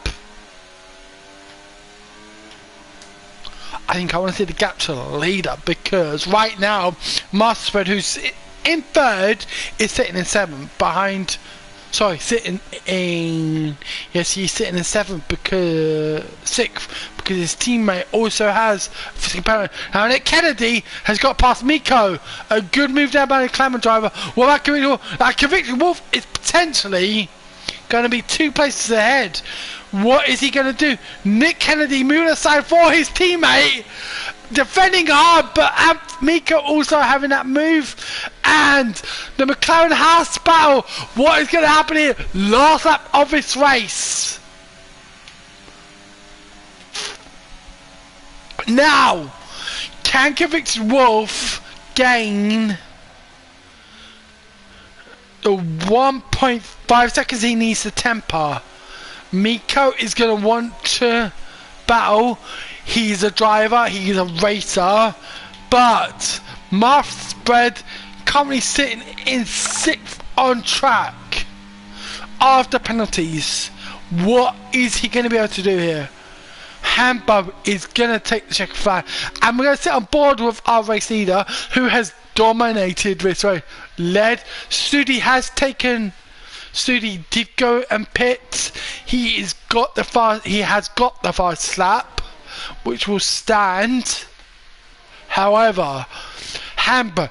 I think I want to see the gap to the leader, because right now Master Spread, who's in 3rd, is sitting in 7th behind. Sorry, sitting in. Yes, he's sitting in 7th because 6th, because his teammate also has a physical penalty. Now Nick Kennedy has got past Miko. A good move there by the Clement driver. Well, that Convicted Wolf is potentially going to be 2 places ahead. What is he going to do? Nick Kennedy moving aside for his teammate, defending hard, but Miko also having that move. And the McLaren Haas battle. What is going to happen here? Last lap of this race. Now, can Convicted Wolf gain the 1.5 seconds he needs to temper? Miko is going to want to battle. He's a driver, he's a racer, but Master Spread currently sitting in 6th on track after penalties. What is he going to be able to do here? Hambo is going to take the checker flag, and we're going to sit on board with our race leader, who has dominated this race. Studi has taken. Studi did go and pit. He has got the fast lap, which will stand. However, Hambo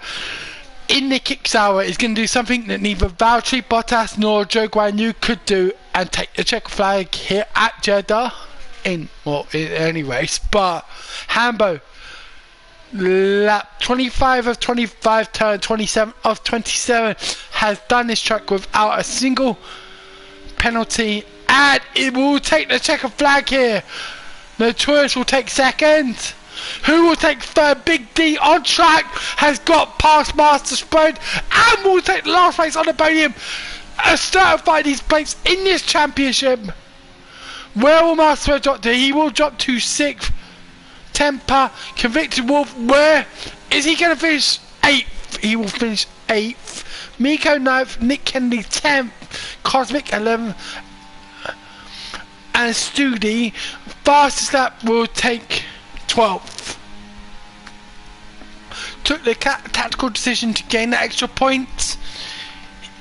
in the kick hour is going to do something that neither Valtteri Bottas nor Joe Guan Yu could do, and take the checker flag here at Jeddah in any race. But Hambo, lap 25 of 25, turn 27 of 27, has done this track without a single penalty, and it will take the checker flag here. Notorious will take 2nd. Who will take 3rd? Big D on track has got past Master Spread and will take the last place on the podium, certifying his place in this championship. Where will Master Spread drop to? He will drop to 6th. Temper, Convicted Wolf, where is he going to finish? 8th. He will finish 8th. Miko 9th, Nick Kennedy 10th, Cosmic 11th, and Studi, fastest lap, will take 12th. Took the tactical decision to gain that extra point.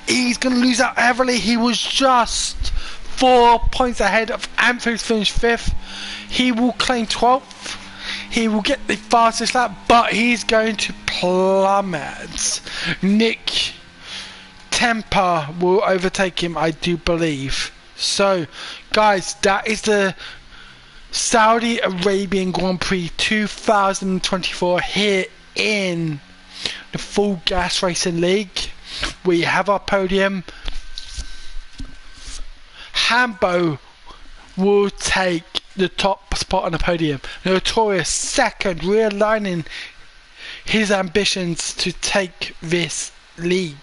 He's going to lose out heavily. He was just 4 points ahead of Amp, who's finished 5th. He will claim 12th. he will get the fastest lap, but he's going to plummet. Nick Temper will overtake him, I do believe. So, guys, that is the Saudi Arabian Grand Prix 2024 here in the Full Gas Racing League. We have our podium. Hambo will take the top spot on the podium. Notorious second, realigning his ambitions to take this league.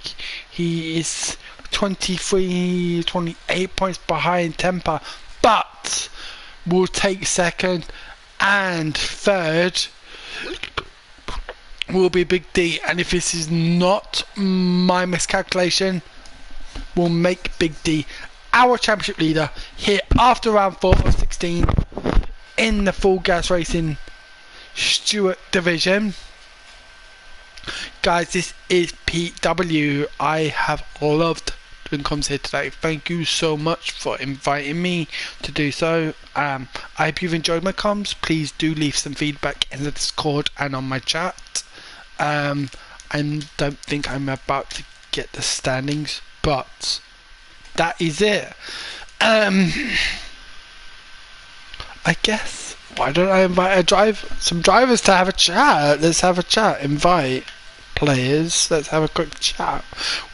He is 28 points behind Temper, but will take second, and third will be Big D. And if this is not my miscalculation, will make Big D our championship leader here after round 4 of 16 in the Full Gas Racing Stewart division. Guys, this is PW. I have loved doing comms here today. Thank you so much for inviting me to do so. I hope you've enjoyed my comms. Please do leave some feedback in the Discord and on my chat. I don't think I'm about to get the standings, but that is it. I guess, why don't I invite some drivers to have a chat? Let's have a chat. Invite players. Let's have a quick chat.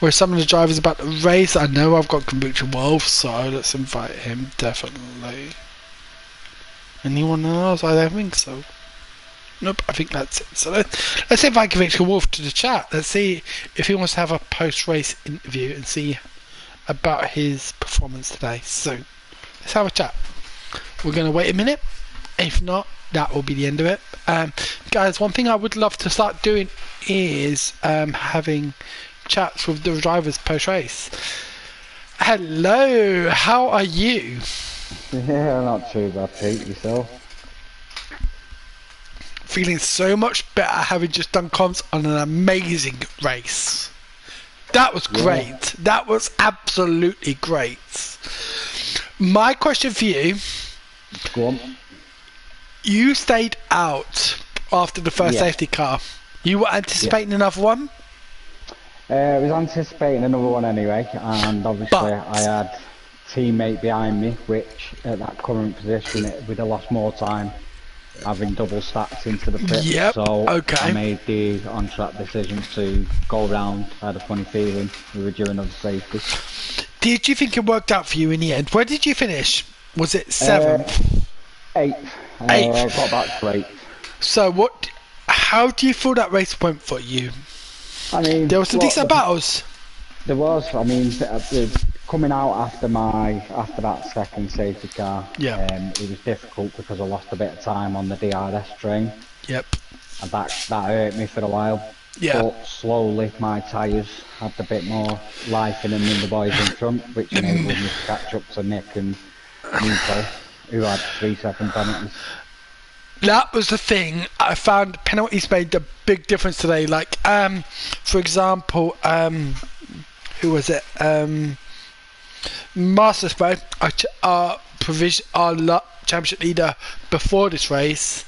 Where some of the drivers about to race. I know I've got Conviction Wolf, so let's invite him, definitely. Anyone else? I don't think so. Nope, I think that's it. So let's invite Conviction Wolf to the chat. Let's see if he wants to have a post-race interview and see about his performance today. So let's have a chat. We're going to wait a minute. If not, that will be the end of it. Guys, one thing I would love to start doing is having chats with the drivers post-race. Hello, how are you? Yeah, not too bad, Pete. Yourself? Feeling so much better having just done comms on an amazing race. That was great. Yeah. That was absolutely great. My question for you. Go on. You stayed out after the first safety car. You were anticipating another one? I was anticipating another one anyway, and obviously I had a teammate behind me, which at that current position it would have lost more time having double stacks into the pit. Yep. So okay. I made the on-track decision to go round. I had a funny feeling we were due another safety. Did you think it worked out for you in the end? Where did you finish? Was it 7th? 8th. I got back to 8th. So how do you feel that race went for you? I mean, there were some decent battles. There was. I mean, coming out after that second safety car, it was difficult because I lost a bit of time on the DRS train. Yep. And that hurt me for a while. Yeah. But slowly my tyres had a bit more life in them than the boys in front, which enabled me to catch up to Nick and Nico, who had 3-second penalties. That was the thing. I found penalties made a big difference today. Like, for example, who was it? Mastersbro, our championship leader before this race,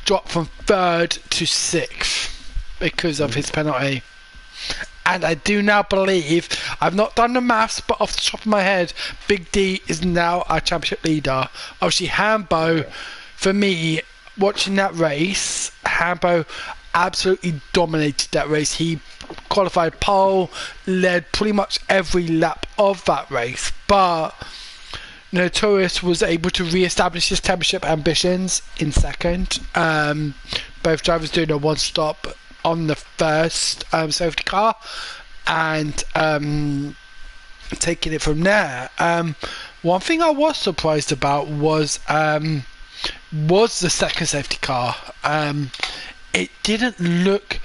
dropped from 3rd to 6th because of his penalty. And I do now believe, I've not done the maths, but off the top of my head, Big D is now our championship leader. Obviously, Hambo, for me, watching that race, Hambo absolutely dominated that race. He qualified pole, led pretty much every lap of that race, but Notorious was able to re-establish his championship ambitions in second. Both drivers doing a one-stop on the first safety car and taking it from there. One thing I was surprised about was the second safety car. It didn't look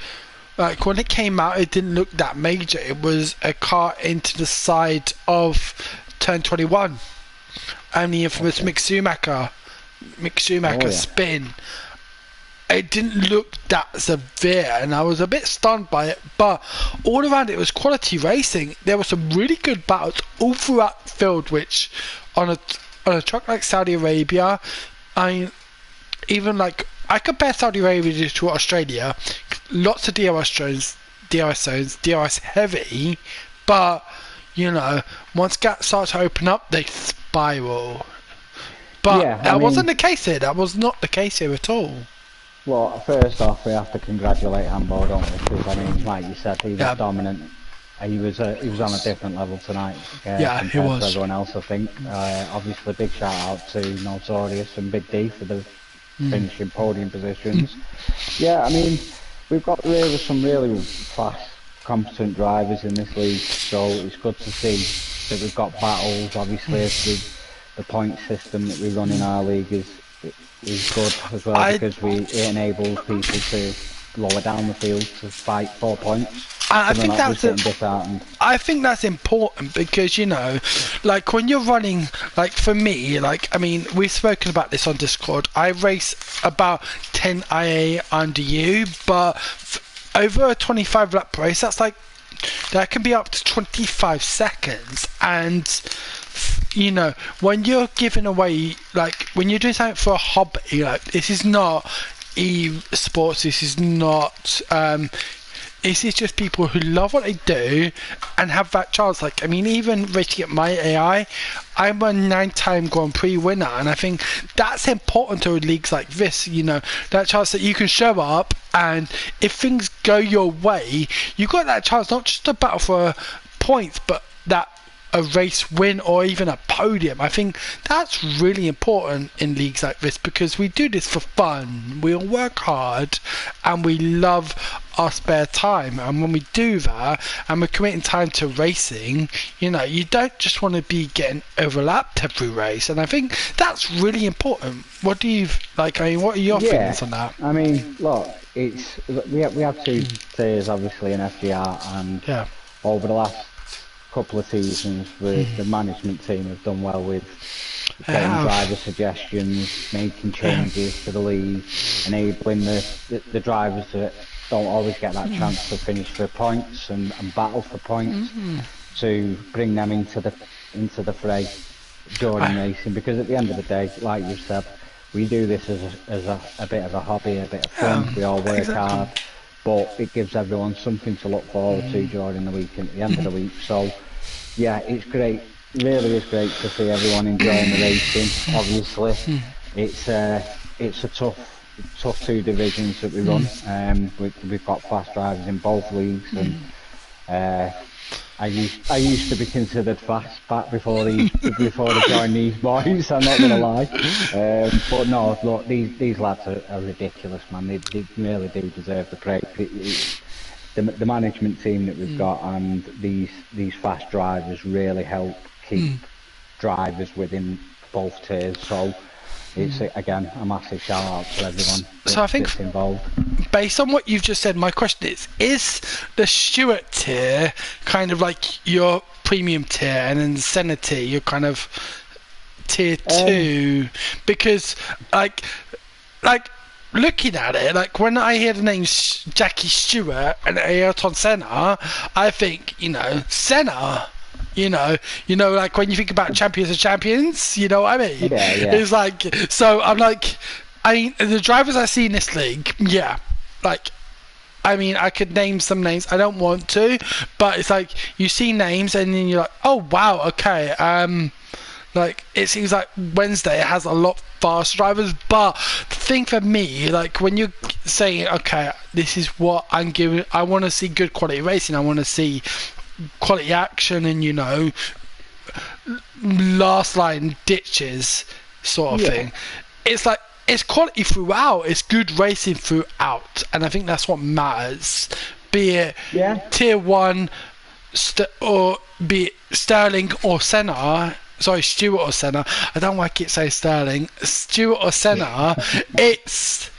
like, when it came out, it didn't look that major. It was a car into the side of turn 21 and the infamous Mick Schumacher spin. It didn't look that severe, and I was a bit stunned by it, but all around it was quality racing. There were some really good battles all throughout the field, which on a track like Saudi Arabia, even like I compare Saudi Arabia to Australia. Lots of DRS zones, DRS heavy, but you know, once gaps start to open up, they spiral. But Yeah, that wasn't the case here. That was not the case here at all. Well, first off, we have to congratulate Handball, don't we? Because I mean, like you said, he was dominant. He was on a different level tonight compared to everyone else, I think. Obviously, big shout out to Notorious and Big D for the finishing podium positions. Yeah, I mean, we've got some really fast, competent drivers in this league, so it's good to see that we've got battles. Obviously, the point system that we run in our league is good as well, because it enables people to lower down the field to fight 4 points. I think that's important because, you know, like when you're running, like for me, like, I mean, we've spoken about this on Discord. I race about 10 IA under you, but over a 25 lap race, that can be up to 25 seconds. And you know, when you're giving away, like when you're doing something for a hobby, like this is not e-sports, this is not this is just people who love what they do and have that chance. Like, I mean, even rating at my AI, I'm a 9-time Grand Prix winner, and I think that's important to leagues like this, you know, that chance that you can show up, and if things go your way, you got that chance not just to battle for points, but that a race win or even a podium. I think that's really important in leagues like this, because we do this for fun. We all work hard and we love our spare time, and when we do that and we're committing time to racing, you know, you don't just want to be getting overlapped every race, and I think that's really important. What do you like? I mean, what are your feelings on that? I mean, look, we have 2 tiers obviously in FGR, and over the last couple of seasons the management team have done well with getting driver suggestions, making changes to the league, enabling the drivers that don't always get that chance to finish for points and battle for points, to bring them into the fray during racing, because at the end of the day, like you said, we do this as a bit of a hobby, a bit of fun. We all work hard, but it gives everyone something to look forward to during the week and at the end of the week. So yeah, it's great, really is great to see everyone enjoying the racing. Obviously it's a tough 2 divisions that we run. We've got fast drivers in both leagues, and I used to be considered fast back before they joined these boys. I'm not gonna lie, but no, look, these lads are ridiculous, man. They really do deserve the praise. The management team that we've got and these fast drivers really help keep drivers within both tiers. So it's again a massive shout out to everyone that's involved. Based on what you've just said, my question is the Stewart tier kind of like your premium tier, and then the Senna tier you're kind of tier 2? Because like looking at it, like when I hear the names Jackie Stewart and Ayrton Senna, I think, you know, Senna. You know, like when you think about champions of champions, you know what I mean? Yeah. It's like, so I'm like, I mean, the drivers I see in this league, like, I mean, I could name some names. I don't want to, but it's like you see names and then you're like, oh wow, okay. Like it seems like Wednesday has a lot faster drivers, but the thing for me, like when you're saying, okay, this is what I'm giving, I want to see good quality racing. I want to see quality action and, you know, last line ditches sort of thing. It's like it's quality throughout, it's good racing throughout, and I think that's what matters, be it tier 1 or be it Sterling or Senna. Sorry, Stewart or Senna. I don't like it saying Sterling. Stewart or Senna. It's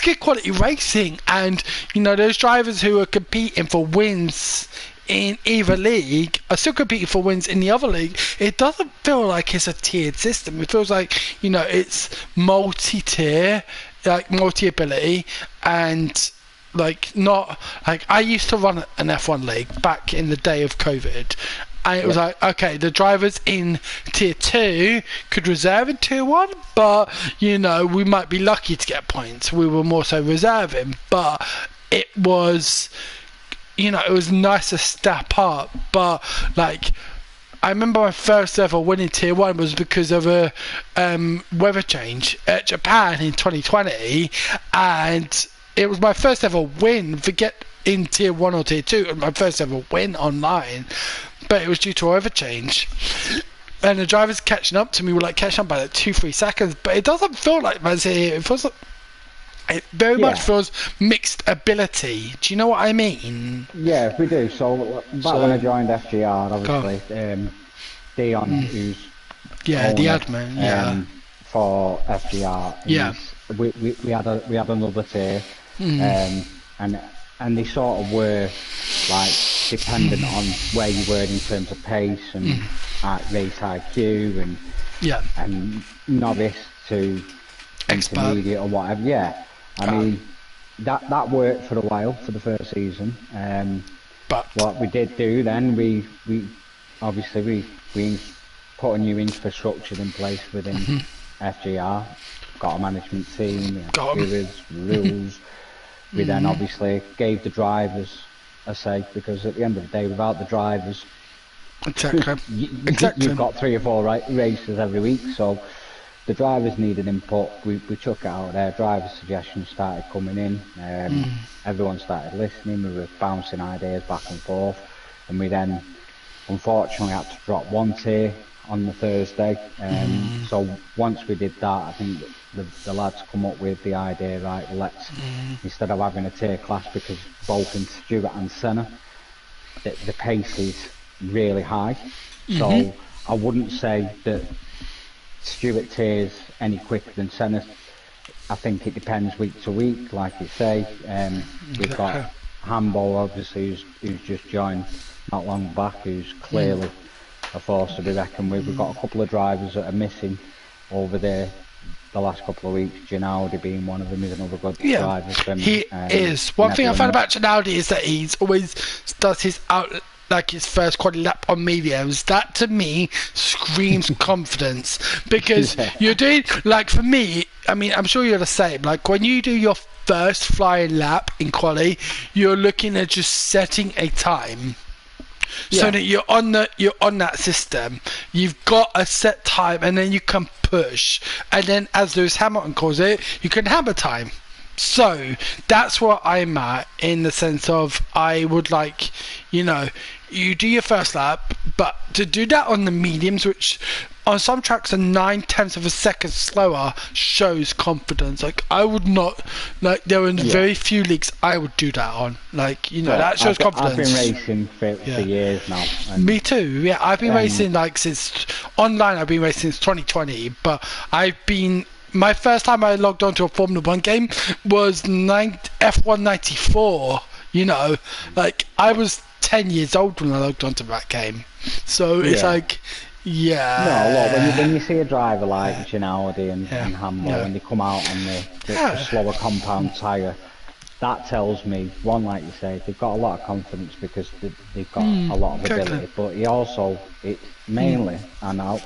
good quality racing, and you know those drivers who are competing for wins in either league are still competing for wins in the other league. It doesn't feel like it's a tiered system. It feels like, you know, it's multi-tier, like multi-ability, and like not like I used to run an F1 league back in the day of COVID, and it was like, okay, the drivers in Tier 2 could reserve in Tier 1, but, you know, we might be lucky to get points. We were more so reserving, but it was, you know, it was nice to step up, but, like, I remember my first ever win in Tier 1 was because of a weather change at Japan in 2020, and it was my first ever win, forget in Tier 1 or Tier 2, it was my first ever win online, but it was due to a weather change. And the drivers catching up to me were like catching up by like 2-3 seconds, but it doesn't feel like it feels like, it very much feels mixed ability. Do you know what I mean? Yeah, we do. So when I joined FGR, obviously, Dion, who's the admin, for FGR, we had another tier, and they sort of were like dependent on where you were in terms of pace and race IQ and novice to intermediate or whatever. Yeah. I mean, that worked for a while for the first season. But what we did do then, we obviously put a new infrastructure in place within FGR. Got a management team, stewards, rules. We then obviously gave the drivers a say, because at the end of the day, without the drivers, you've got 3 or 4 races every week. So the drivers needed input. We took it out there. Driver suggestions started coming in. Everyone started listening. We were bouncing ideas back and forth, and we then unfortunately had to drop 1 tier on the Thursday. So once we did that, I think the lads come up with the idea, right, let's instead of having a tier class, because both in Stewart and Senna the pace is really high, so I wouldn't say that Stewart tiers any quicker than Senna. I think it depends week to week, like you say. We've got Hambo, obviously, who's just joined not long back, who's clearly a force to be reckoned with. We've got a couple of drivers that are missing over there the last couple of weeks. Ginaldi being one of them, is another good driver. He is. One thing I found about Ginaldi is that he's always does his like his first quality lap on mediums. That to me screams confidence, because you're doing, like, for me, I mean, I'm sure you're the same, like when you do your first flying lap in quali, you're looking at just setting a time. So that you're on that system, you've got a set time, and then you can push, and then, as Lewis Hamilton calls it, you can hammer time. So that's what I'm at, in the sense of, I would like, you know, you do your first lap, but to do that on the mediums, which on some tracks are 9/10 of a second slower, shows confidence. Like, I would not, like, there are very few leagues I would do that on. Like, you know, that shows confidence. I've been racing for years now. Me too. Yeah, I've been racing like since online. I've been racing since 2020, but my first time I logged onto a Formula 1 game was F1 94. You know, like, I was 10 years old when I logged onto that game. So it's like, no, look, when you see a driver like Ginaldi and Hambo, when they come out on the slower compound tyre, that tells me, one, like you say, they've got a lot of confidence because they've got a lot of ability. But he also, it's mainly, and I'll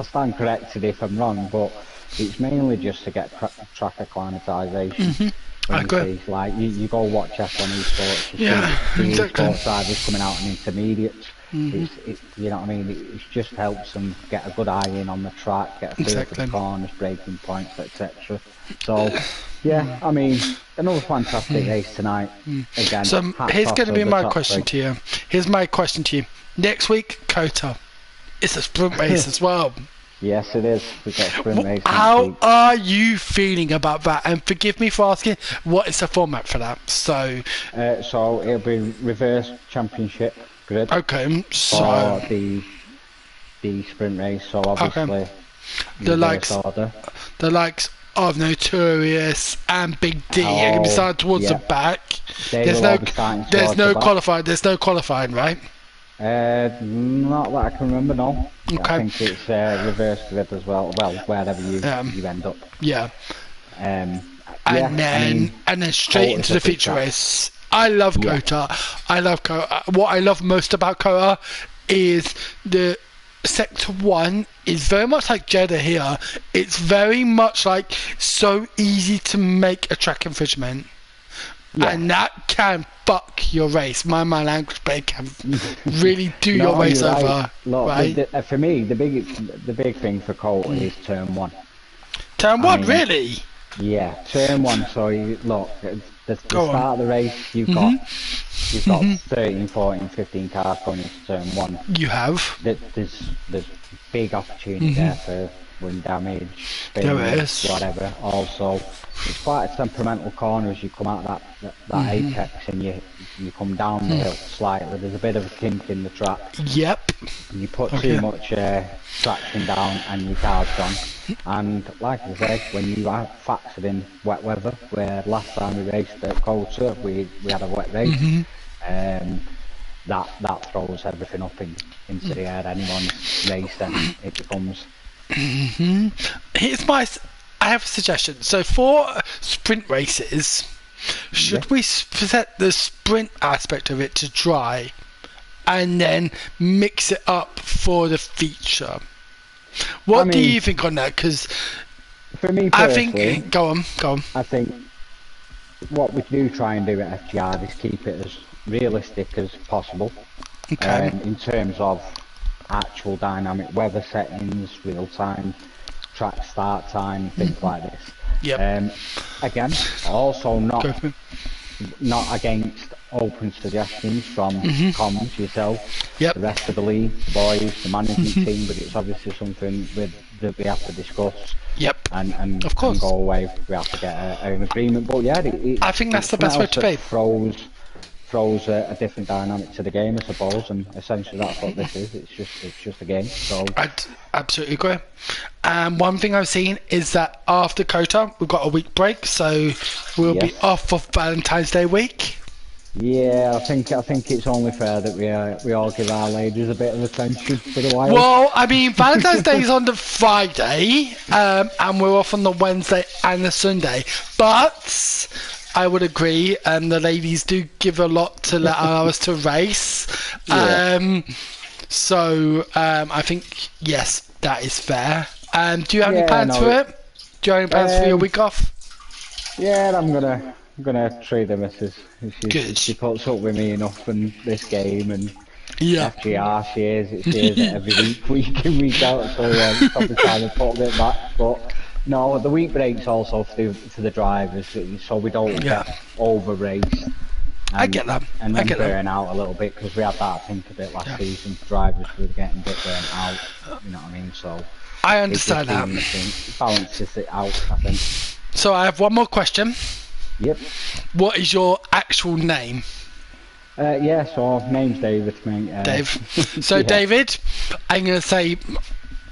stand corrected if I'm wrong, but it's mainly just to get track acclimatisation. I agree. Like, you go watch F1 esports, you see the esports drivers coming out in intermediates. It's, you know what I mean, it just helps them get a good eye in on the track, get a feel for the corners, braking points, etc. So I mean, another fantastic race tonight. Again, so here's going to be my question to you. Here's my question to you. Next week, Kota. It's a sprint race as well. Yes, it is. We've got a sprint race. How are you feeling about that? And forgive me for asking, what is the format for that? So it'll be reverse championship grid. Okay, so for the sprint race. So obviously the likes of Notorious and Big D are going to be starting towards the back. There's no qualifying, right? Not that I can remember, no. Okay. I think it's reverse grid as well. Well, wherever you end up. Yeah. And then straight into the feature race. I love Kota. What I love most about Kota is the Sector 1 is very much like Jeddah here. It's very much like so easy to make a track infringement. Yeah. And that can fuck your race. My language, but it can really do your race over. Right. Look, right? For me, the big thing for Colt is turn 1. Turn 1, really? Yeah, turn 1. So look, the start of the race, you've got 13, 14, 15 cars going into turn 1. You have. There's big opportunity there for wind damage, spins, whatever. Also, it's quite a temperamental corner as you come out that apex and you come down the hill slightly. There's a bit of a kink in the track. Yep. You put too much traction down and your car's gone. And like I said, when you factored in wet weather, where last time we raced at Coulter, we had a wet race, that throws everything up into the air. Anyone's race, then it becomes. I have a suggestion. So for sprint races, should we set the sprint aspect of it to dry, and then mix it up for the feature? What do you think on that? Because for me personally, I think go on. I think what we do try and do at FGR is keep it as realistic as possible. Okay. In terms of actual dynamic weather settings, real time track start time, things like this. Yep. Again, also not against open suggestions from comms, yourself, the rest of the league, the boys, the management team, but it's obviously something that we have to discuss. Yep. And of course, and go away. We have to get an agreement. But yeah, I think that's the best way to be. Throws a different dynamic to the game, I suppose, and essentially that's what this is. It's just a game. So I'd absolutely agree. One thing I've seen is that after Kota, we've got a week break, so we'll be off for Valentine's Day week. Yeah, I think it's only fair that we all give our ladies a bit of attention for the while. Well, I mean, Valentine's Day is on the Friday, and we're off on the Wednesday and the Sunday, but I would agree, the ladies do give a lot to allow us to race. So I think, yes, that is fair. Do you have any plans for it? Do you have any plans for your week off? Yeah, I'm gonna treat the missus. She puts up with me enough in this game, and FGR, she is it every week in, week out, so probably trying to put a bit back, but no, the week break's also for the drivers, so we don't get over-raced. I get that. And then burn out a little bit, because we had that, I think, a bit last season. Drivers were getting a bit burnt out, you know what I mean? So I understand that. It balances it out, I think. So I have one more question. Yep. What is your actual name? So name's David, mate. Dave. So David, I'm going to say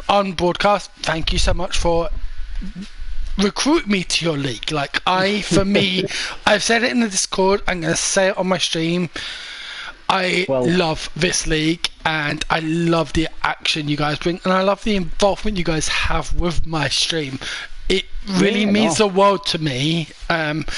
on broadcast, thank you so much for recruit me to your league. Like, for me, I've said it in the Discord, I'm going to say it on my stream. I love this league, and I love the action you guys bring, and I love the involvement you guys have with my stream. It really means the world to me, and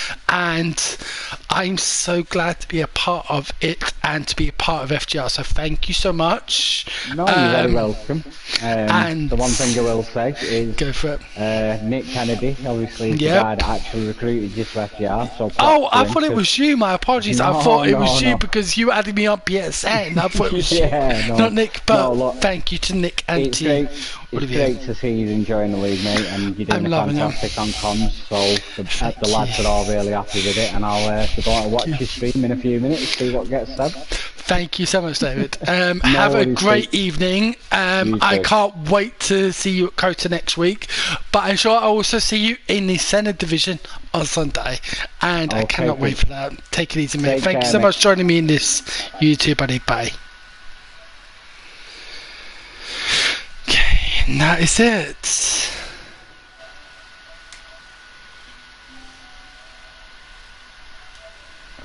I'm so glad to be a part of it and to be a part of FGR, so thank you so much. No, you're very welcome. And the one thing I will say is, go for it. Nick Kennedy, obviously, the guy that actually recruited you to FGR. So I thought it was you, my apologies. I thought it was you because you added me on PSN. I thought it was you, not Nick, but thank you to Nick and to you. It's great to see you enjoying the league, mate, and you're doing fantastic on comms, so the lads are all really happy with it, and I'll be going to watch your stream in a few minutes, see what gets said. Thank you so much, David. Have a great evening. I can't wait to see you at Kota next week, but I'm sure I'll also see you in the Senate division on Sunday, and I cannot wait for that. Take it easy, mate. Thank you so much for joining me in this YouTube, buddy. Bye. And that is it.